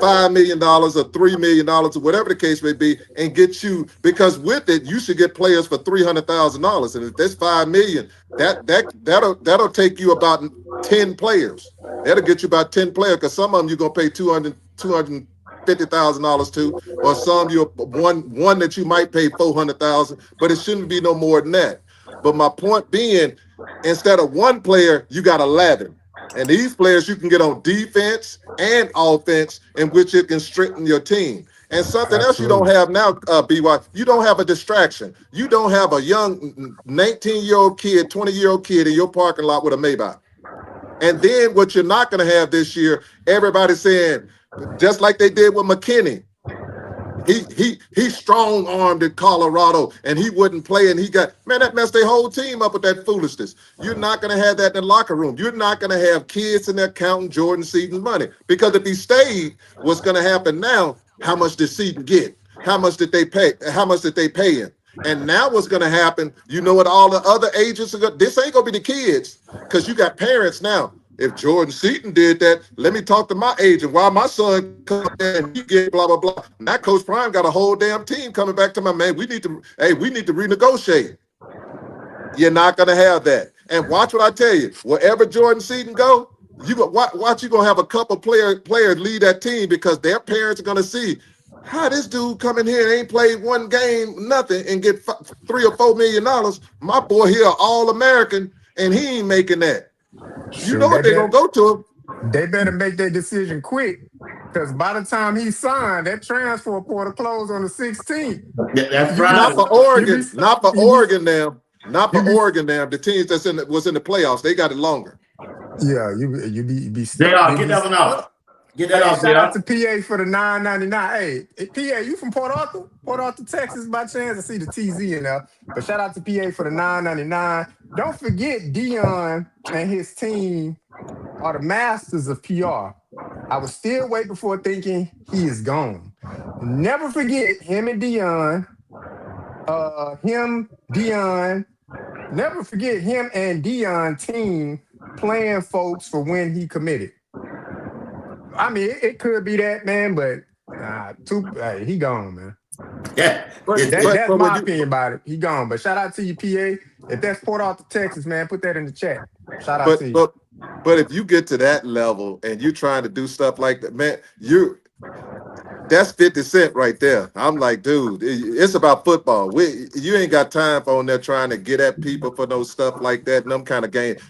$5 million or $3 million or whatever the case may be and get you, because with it, you should get players for $300,000. And if that's $5 million, that'll take you about 10 players. That'll get you about 10 players, because some of them you're going to pay $250,000 to, or some you're one that you might pay $400,000, but it shouldn't be no more than that. But my point being, instead of one player, you got 11. And these players you can get on defense and offense, in which it can strengthen your team. And something else you don't have now, BY, you don't have a distraction. You don't have a young 19-year-old kid, 20-year-old kid in your parking lot with a Maybach. And then what you're not going to have this year, everybody's saying, just like they did with McKinney, He strong armed in Colorado, and he wouldn't play, and that messed their whole team up with that foolishness. You're not gonna have that in the locker room. You're not gonna have kids in there counting Jordan Seaton's money, because if he stayed, what's gonna happen now? How much did Seaton get? How much did they pay? How much did they pay him? And now what's gonna happen? You know what? All the other agents are gonna. This ain't gonna be the kids, because you got parents now. If Jordan Seaton did that, let me talk to my agent. Why my son come there and he get blah blah blah. Now Coach Prime got a whole damn team coming back to my man. We need to renegotiate. You're not gonna have that. And watch what I tell you. Wherever Jordan Seaton go, watch you gonna have a couple players lead that team, because their parents are gonna see how this dude come in here and ain't played one game, nothing, and get $3 or $4 million. My boy here, All-American, and he ain't making that. You know what they're going to go to him. They better make that decision quick, because by the time he signed, that transfer portal closed on the 16th. Yeah, that's right. Not for Oregon. Not for Oregon now. Not for Oregon now. The teams was in the playoffs, they got it longer. Yeah, you be JR, get that one out. Get that out, Shout out to PA for the $9.99. Hey, PA, you from Port Arthur? Port Arthur, Texas, by chance? I see the TZ in there. But shout out to PA for the $9.99. Don't forget, Dion and his team are the masters of PR. I was still waiting before thinking he is gone. Never forget him and Dion. Never forget him and Dion team playing folks for when he committed. I mean, it could be that, man, but he gone, man. Yeah, that's my opinion about it. He gone. But shout out to you, PA. If that's Port Arthur, Texas, man, put that in the chat. Shout out to you. But if you get to that level and you're trying to do stuff like that, man, that's 50 Cent right there. I'm like, dude, it's about football. You ain't got time for on there trying to get at people for those stuff like that and them kind of games.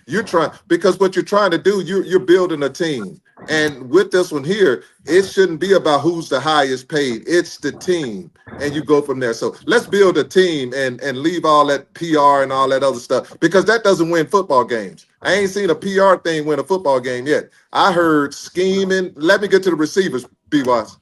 Because what you're trying to do, you're building a team. And with this one here, it shouldn't be about who's the highest paid. It's the team. And you go from there. So let's build a team and leave all that PR and all that other stuff, because that doesn't win football games. I ain't seen a PR thing win a football game yet. I heard scheming. Let me get to the receivers, B-Watts.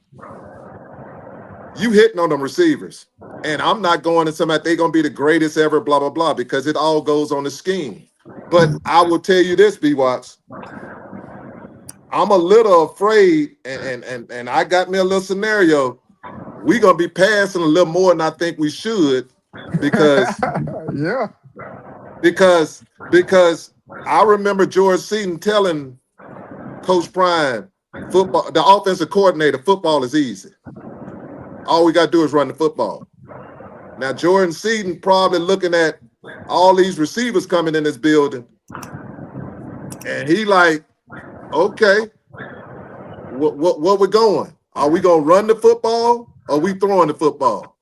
You hitting on them receivers. And I'm not going to somebody they're going to be the greatest ever, blah, blah, blah, because it all goes on the scheme. But I will tell you this, B-Watts. I'm a little afraid, and I got me a little scenario. We're going to be passing a little more than I think we should, because yeah. Because I remember George Seaton telling Coach Prime, football, the offensive coordinator, football is easy. All we got to do is run the football. Now, Jordan Seaton probably looking at all these receivers coming in this building, and he like, okay, what we going? Are we going to run the football, or are we throwing the football?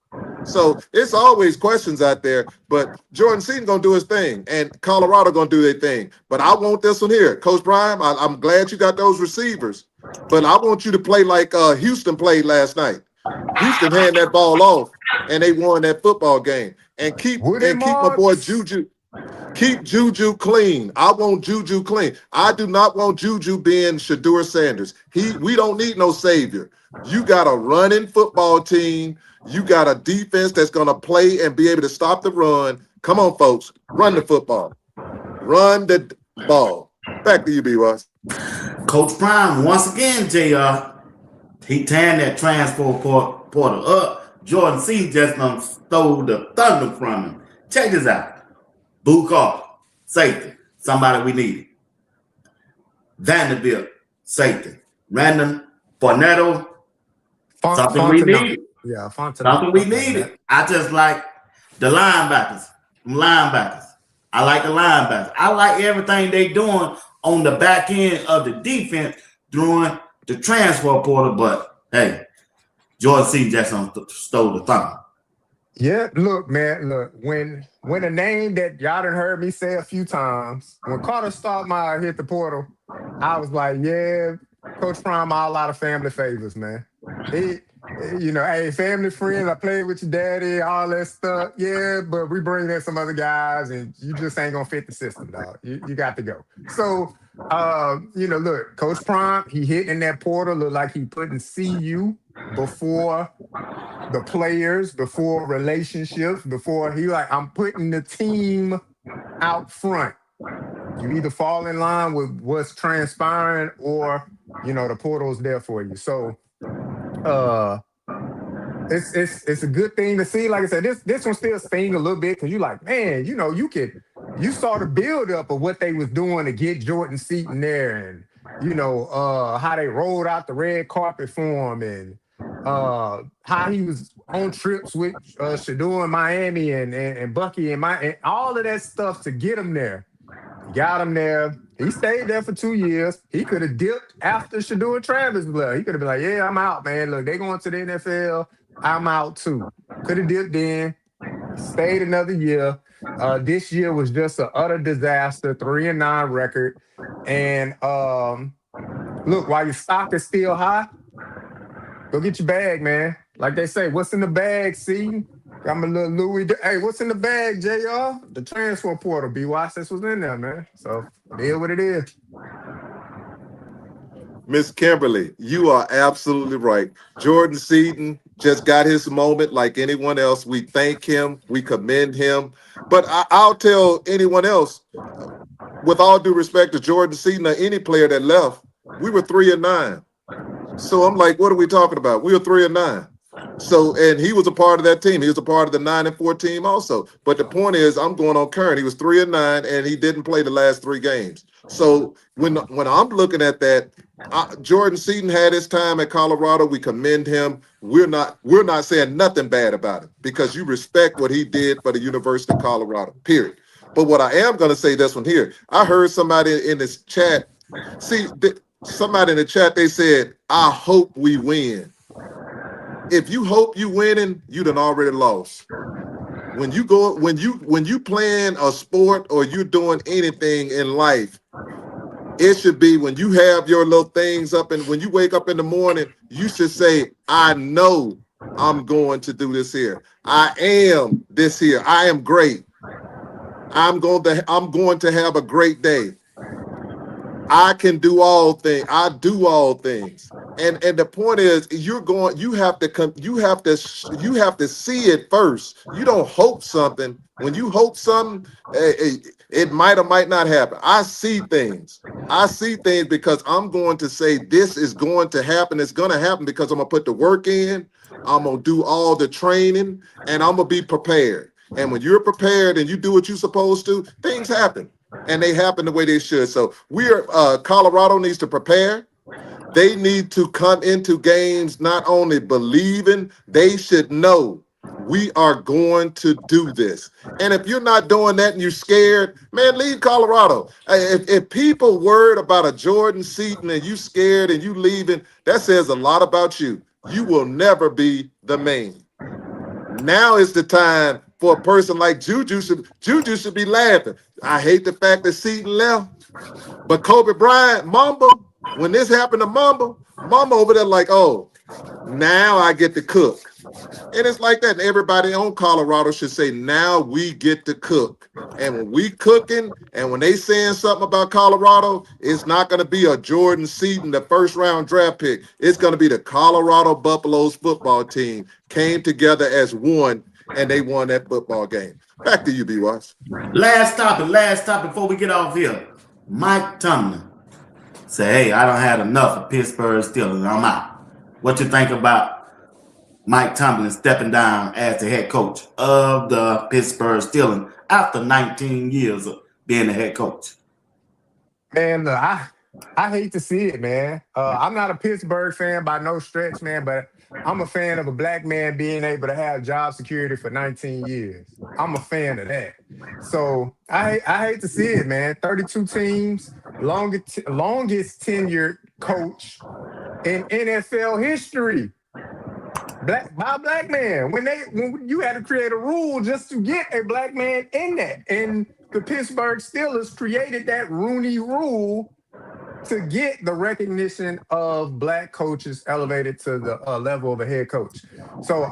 So it's always questions out there, but Jordan Seaton going to do his thing, and Colorado going to do their thing. But I want this one here. Coach Prime, I'm glad you got those receivers, but I want you to play like Houston played last night. Houston hand that ball off, and they won that football game. And keep my boy Juju. Keep Juju clean. I want Juju clean. I do not want Juju being Shedeur Sanders. We don't need no savior. You got a running football team. You got a defense that's going to play and be able to stop the run. Come on, folks. Run the football. Run the ball. Back to you, B-Ross. Coach Prime, once again, JR, he tearing that transfer portal up. Jordan Seaton just stole the thunder from him. Check this out. Bukar, safety, somebody we needed. Vanderbilt, safety. Random Fornetto, something we needed. Yeah, something we needed. I just like the linebackers. I like the linebackers. I like everything they doing on the back end of the defense during the transfer portal, but hey, Jordan Seaton just stole the thunder. Yeah, look, man, when a name that y'all done heard me say a few times, when Carter Stoudemire hit the portal, I was like, yeah, Coach Prime, a lot of family favors, man. Hey, family friends, I played with your daddy, all that stuff. Yeah, but we bring in some other guys, and you just ain't gonna fit the system, dog. You got to go. So, look, Coach Prime, he hit in that portal, look like he putting CU before the players, before relationships, before he like, I'm putting the team out front. You either fall in line with what's transpiring or, the portal's there for you. So uh it's a good thing to see. Like I said, this one still sting a little bit because you like, man, you saw the build up of what they was doing to get Jordan Seaton there, and how they rolled out the red carpet for him, and how he was on trips with Shador in Miami and Bucky and all of that stuff to get him there. Got him there. He stayed there for 2 years. He could have dipped after Shador Travis left. He could have been like, yeah, I'm out, man. Look, they going to the NFL. I'm out too. Could have dipped in, stayed another year. This year was just an utter disaster, 3-9 record. And look, while your stock is still high, go get your bag, man. Like they say, what's in the bag, Seaton? Got my little Louis. Hey, what's in the bag, JR? The transfer portal. B-Watch, this was in there, man. So, it is what it is. Miss Kimberly, you are absolutely right. Jordan Seaton just got his moment like anyone else. We thank him. We commend him. But I'll tell anyone else, with all due respect to Jordan Seaton or any player that left, we were 3-9. So I'm like, what are we talking about? We were 3-9. So, and he was a part of that team. He was a part of the 9-4 team also. But the point is, I'm going on current. He was 3-9, and he didn't play the last 3 games. So when I'm looking at that, Jordan Seaton had his time at Colorado. We commend him. We're not saying nothing bad about it because you respect what he did for the University of Colorado. Period. But what I am going to say this one here, I heard somebody in this chat. Somebody in the chat, they said, "I hope we win." If you hope you winning, you done already lost. When you playing a sport or you're doing anything in life, it should be when you have your little things up and when you wake up in the morning, you should say, I know I'm going to do this here. I am this here. I am great. I'm going to have a great day. I can do all things. I do all things. And the point is, you have to see it first. You don't hope something. When you hope something, it might or might not happen. I see things because I'm going to say this is going to happen. It's going to happen because I'm going to put the work in. I'm going to do all the training and I'm going to be prepared. And when you're prepared and you do what you're supposed to, things happen. And they happen the way they should. So Colorado needs to prepare. They need to come into games not only believing, they should know we are going to do this. And if you're not doing that and you're scared, man, leave Colorado. If people worried about a Jordan Seaton and you scared and you leaving, that says a lot about you. You will never be the man. Now is the time for a person like Juju should be laughing. I hate the fact that Seaton left, but Kobe Bryant, Mamba, when this happened to Mamba over there like, oh, now I get to cook. And it's like that. And everybody on Colorado should say, now we get to cook. And when we cooking and when they saying something about Colorado, it's not going to be a Jordan Seaton, the first round draft pick. It's going to be the Colorado Buffaloes football team came together as one and they won that football game. Back to you, B-Watch. Last topic before we get off here. Mike Tomlin say, hey, I don't have enough of Pittsburgh Steelers. I'm out. What you think about Mike Tomlin stepping down as the head coach of the Pittsburgh Steelers after 19 years of being the head coach? Man, look, I hate to see it, man. I'm not a Pittsburgh fan by no stretch, man, but I'm a fan of a black man being able to have job security for 19 years. I'm a fan of that. So I hate to see it, man. 32 teams, longest tenured coach in NFL history. Black man. When you had to create a rule just to get a black man in that. And the Pittsburgh Steelers created that Rooney Rule to get the recognition of black coaches elevated to the level of a head coach. So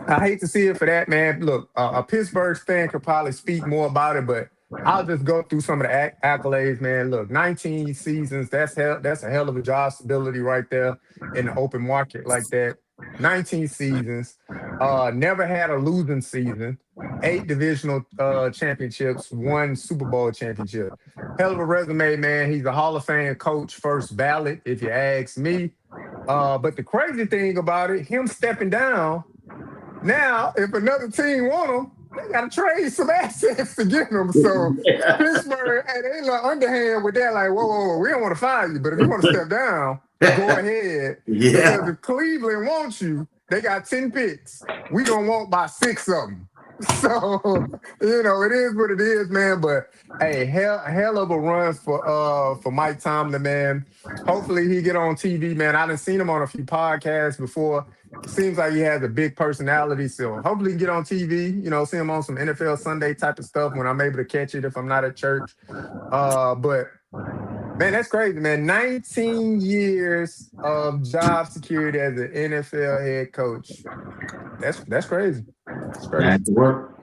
I hate to see it for that, man. Look, a Pittsburgh fan could probably speak more about it, but I'll just go through some of the accolades, man. Look, 19 seasons, that's a hell of a job stability right there in the open market like that. 19 seasons, never had a losing season, 8 divisional championships, 1 Super Bowl championship. Hell of a resume, man. He's a Hall of Fame coach, first ballot, if you ask me. But the crazy thing about it, him stepping down, now if another team want him, they got to trade some assets to get him. So Pittsburgh, and they look underhand with that, like, whoa, we don't want to fire you, but if you want to step down, go ahead. Yeah. Because if Cleveland wants you, they got 10 picks. We gonna want by 6 of them. So, it is what it is, man. But hey, hell of a run for Mike Tomlin, man. Hopefully he get on TV, man. I done seen him on a few podcasts before. Seems like he has a big personality, so hopefully he can get on TV, see him on some NFL Sunday type of stuff when I'm able to catch it if I'm not at church. But man, that's crazy, man. 19 years of job security as an NFL head coach. That's crazy. That's crazy. That's work.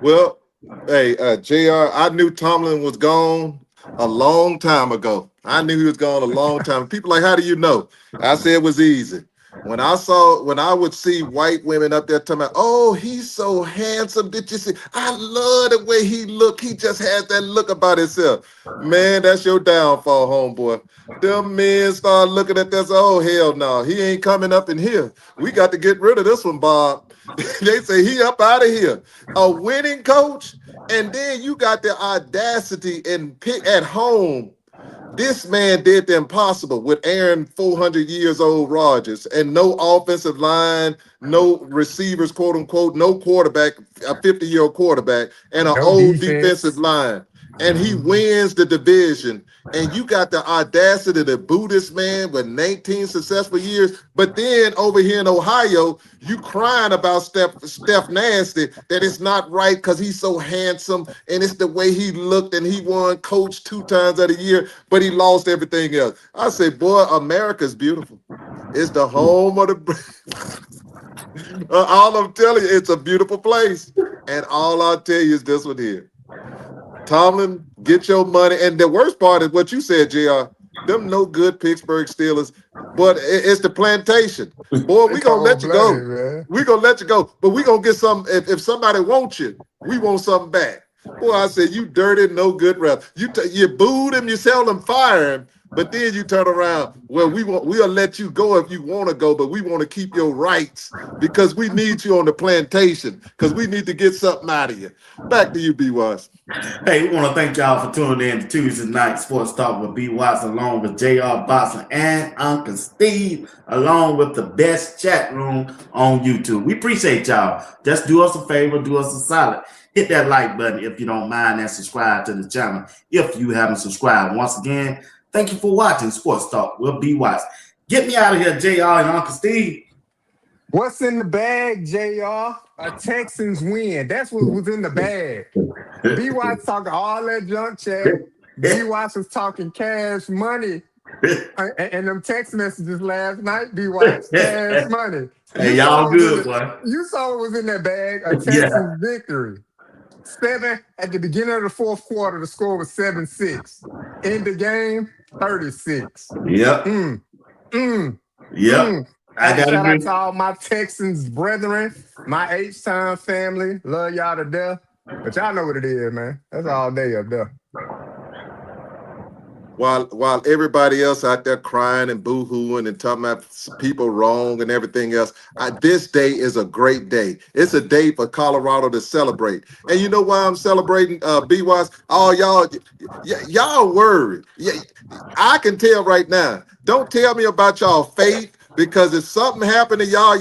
Well, hey, JR, I knew Tomlin was gone a long time ago. I knew he was gone a long time. People like, how do you know? I said it was easy. When I would see white women up there talking about, oh, he's so handsome. Did you see? I love the way he looked. He just has that look about himself. Man, that's your downfall, homeboy. Them men start looking at this. Oh, hell no. He ain't coming up in here. We got to get rid of this one, Bob. They say he up out of here. A winning coach. And then you got the audacity and pick at home. This man did the impossible with Aaron 400 years old Rodgers and no offensive line, no receivers, quote unquote, no quarterback, a 50-year-old quarterback, and an old defensive line. And he wins the division. And you got the audacity to boo this man with 19 successful years. But then over here in Ohio, you crying about Steph Nasty that it's not right because he's so handsome and it's the way he looked and he won coach 2 times out of the year, but he lost everything else. I say, boy, America's beautiful. It's the home of the all I'm telling you, it's a beautiful place. And all I'll tell you is this one here. Tomlin, get your money. And the worst part is what you said, JR. Them no good Pittsburgh Steelers. But it's the plantation. Boy, we going to let you go. Man. We going to let you go. But we going to get something. If somebody wants you, we want something back. Boy, I said, you dirty, no good ref. You booed him, you seldom fire him. But then you turn around, well, we'll let you go if you want to go, but we want to keep your rights because we need you on the plantation because we need to get something out of you. Back to you, B. Watts. Hey, we want to thank y'all for tuning in to Tuesday Night Sports Talk with B. Watts along with J.R. Boston and Uncle Steve, along with the best chat room on YouTube. We appreciate y'all. Just do us a favor, do us a solid. Hit that like button if you don't mind and subscribe to the channel if you haven't subscribed. Once again, thank you for watching Sports Talk with B. Watts. Get me out of here, JR and Uncle Steve. What's in the bag, JR? A Texans win. That's what was in the bag. B. Watts talking all that junk chat. B. Watts was talking cash money. And them text messages last night, B. Watts, cash money. Hey, y'all good, boy. You saw what was in that bag, a Texans victory. 7 at the beginning of the fourth quarter, the score was 7-6. In the game, 36. Yep. Yep. I got shout out to all my Texans brethren, my H-Time family. Love y'all to death. But y'all know what it is, man. That's all day up there. While everybody else out there crying and boo-hooing and talking about people wrong and everything else, this day is a great day. It's a day for Colorado to celebrate. And you know why I'm celebrating, B-Watts? Oh, y'all worried. Yeah, I can tell right now. Don't tell me about y'all faith. Because if something happened to y'all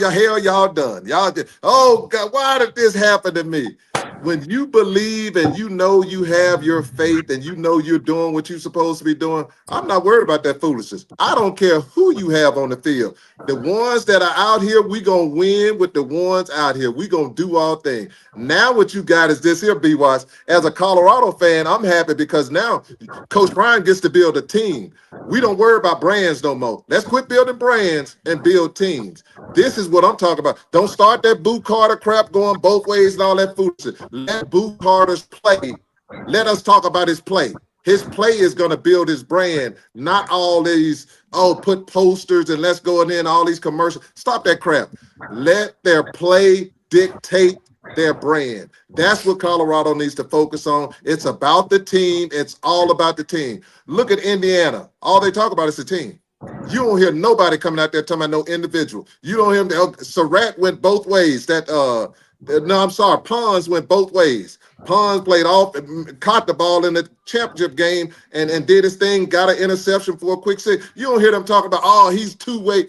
done. Y'all just, oh God, why did this happen to me? When you believe and you know you have your faith and you know you're doing what you're supposed to be doing, I'm not worried about that foolishness. I don't care who you have on the field. The ones that are out here, we going to win with the ones out here. We going to do our thing. Now what you got is this here, B-Watts. As a Colorado fan, I'm happy because now Coach Brian gets to build a team. We don't worry about brands no more. Let's quit building brands and build teams. This is what I'm talking about. Don't start that Boo Carter crap going both ways and all that foolishness. Let Boo Carter's play. Let us talk about his play. His play is going to build his brand, not all these, put posters and let's go in there and all these commercials. Stop that crap. Let their play dictate their brand. That's what Colorado needs to focus on. It's about the team. It's all about the team. Look at Indiana. All they talk about is the team. You don't hear nobody coming out there talking about no individual. You don't hear Surratt went both ways. Pons went both ways. Pons played off, caught the ball in the championship game and did his thing, got an interception for a quick six. You don't hear them talking about, he's two-way.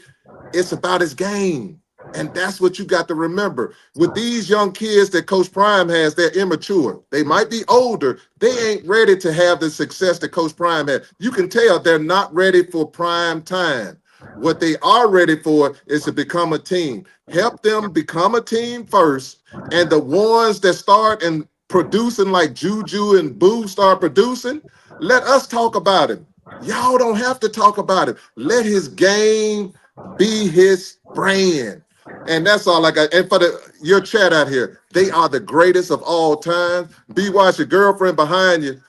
It's about his game. And that's what you got to remember. With these young kids that Coach Prime has, they're immature. They might be older. They ain't ready to have the success that Coach Prime had. You can tell they're not ready for prime time. What they are ready for is to become a team. Help them become a team first. And the ones that start and producing like Juju and Boo start producing, let us talk about him. Y'all don't have to talk about him. Let his game be his brand. And that's all I got. And for your chat out here, they are the greatest of all time. Be watch your girlfriend behind you.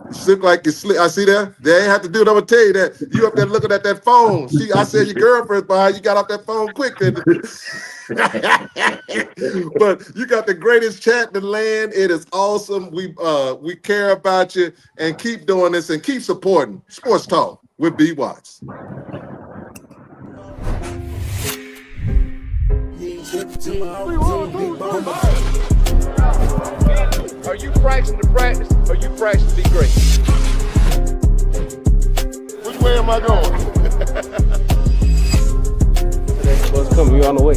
You look like you sleep. I see that. They ain't have to do it. I'm gonna tell you that. You up there looking at that phone. See, I said your girlfriend's behind you. Got off that phone quick. But you got the greatest chat in the land. It is awesome. We care about you and keep doing this and keep supporting Sports Talk with B. Watts. Are you practicing to practice or you practicing to be great? Which way am I going? Bus coming, you on the way.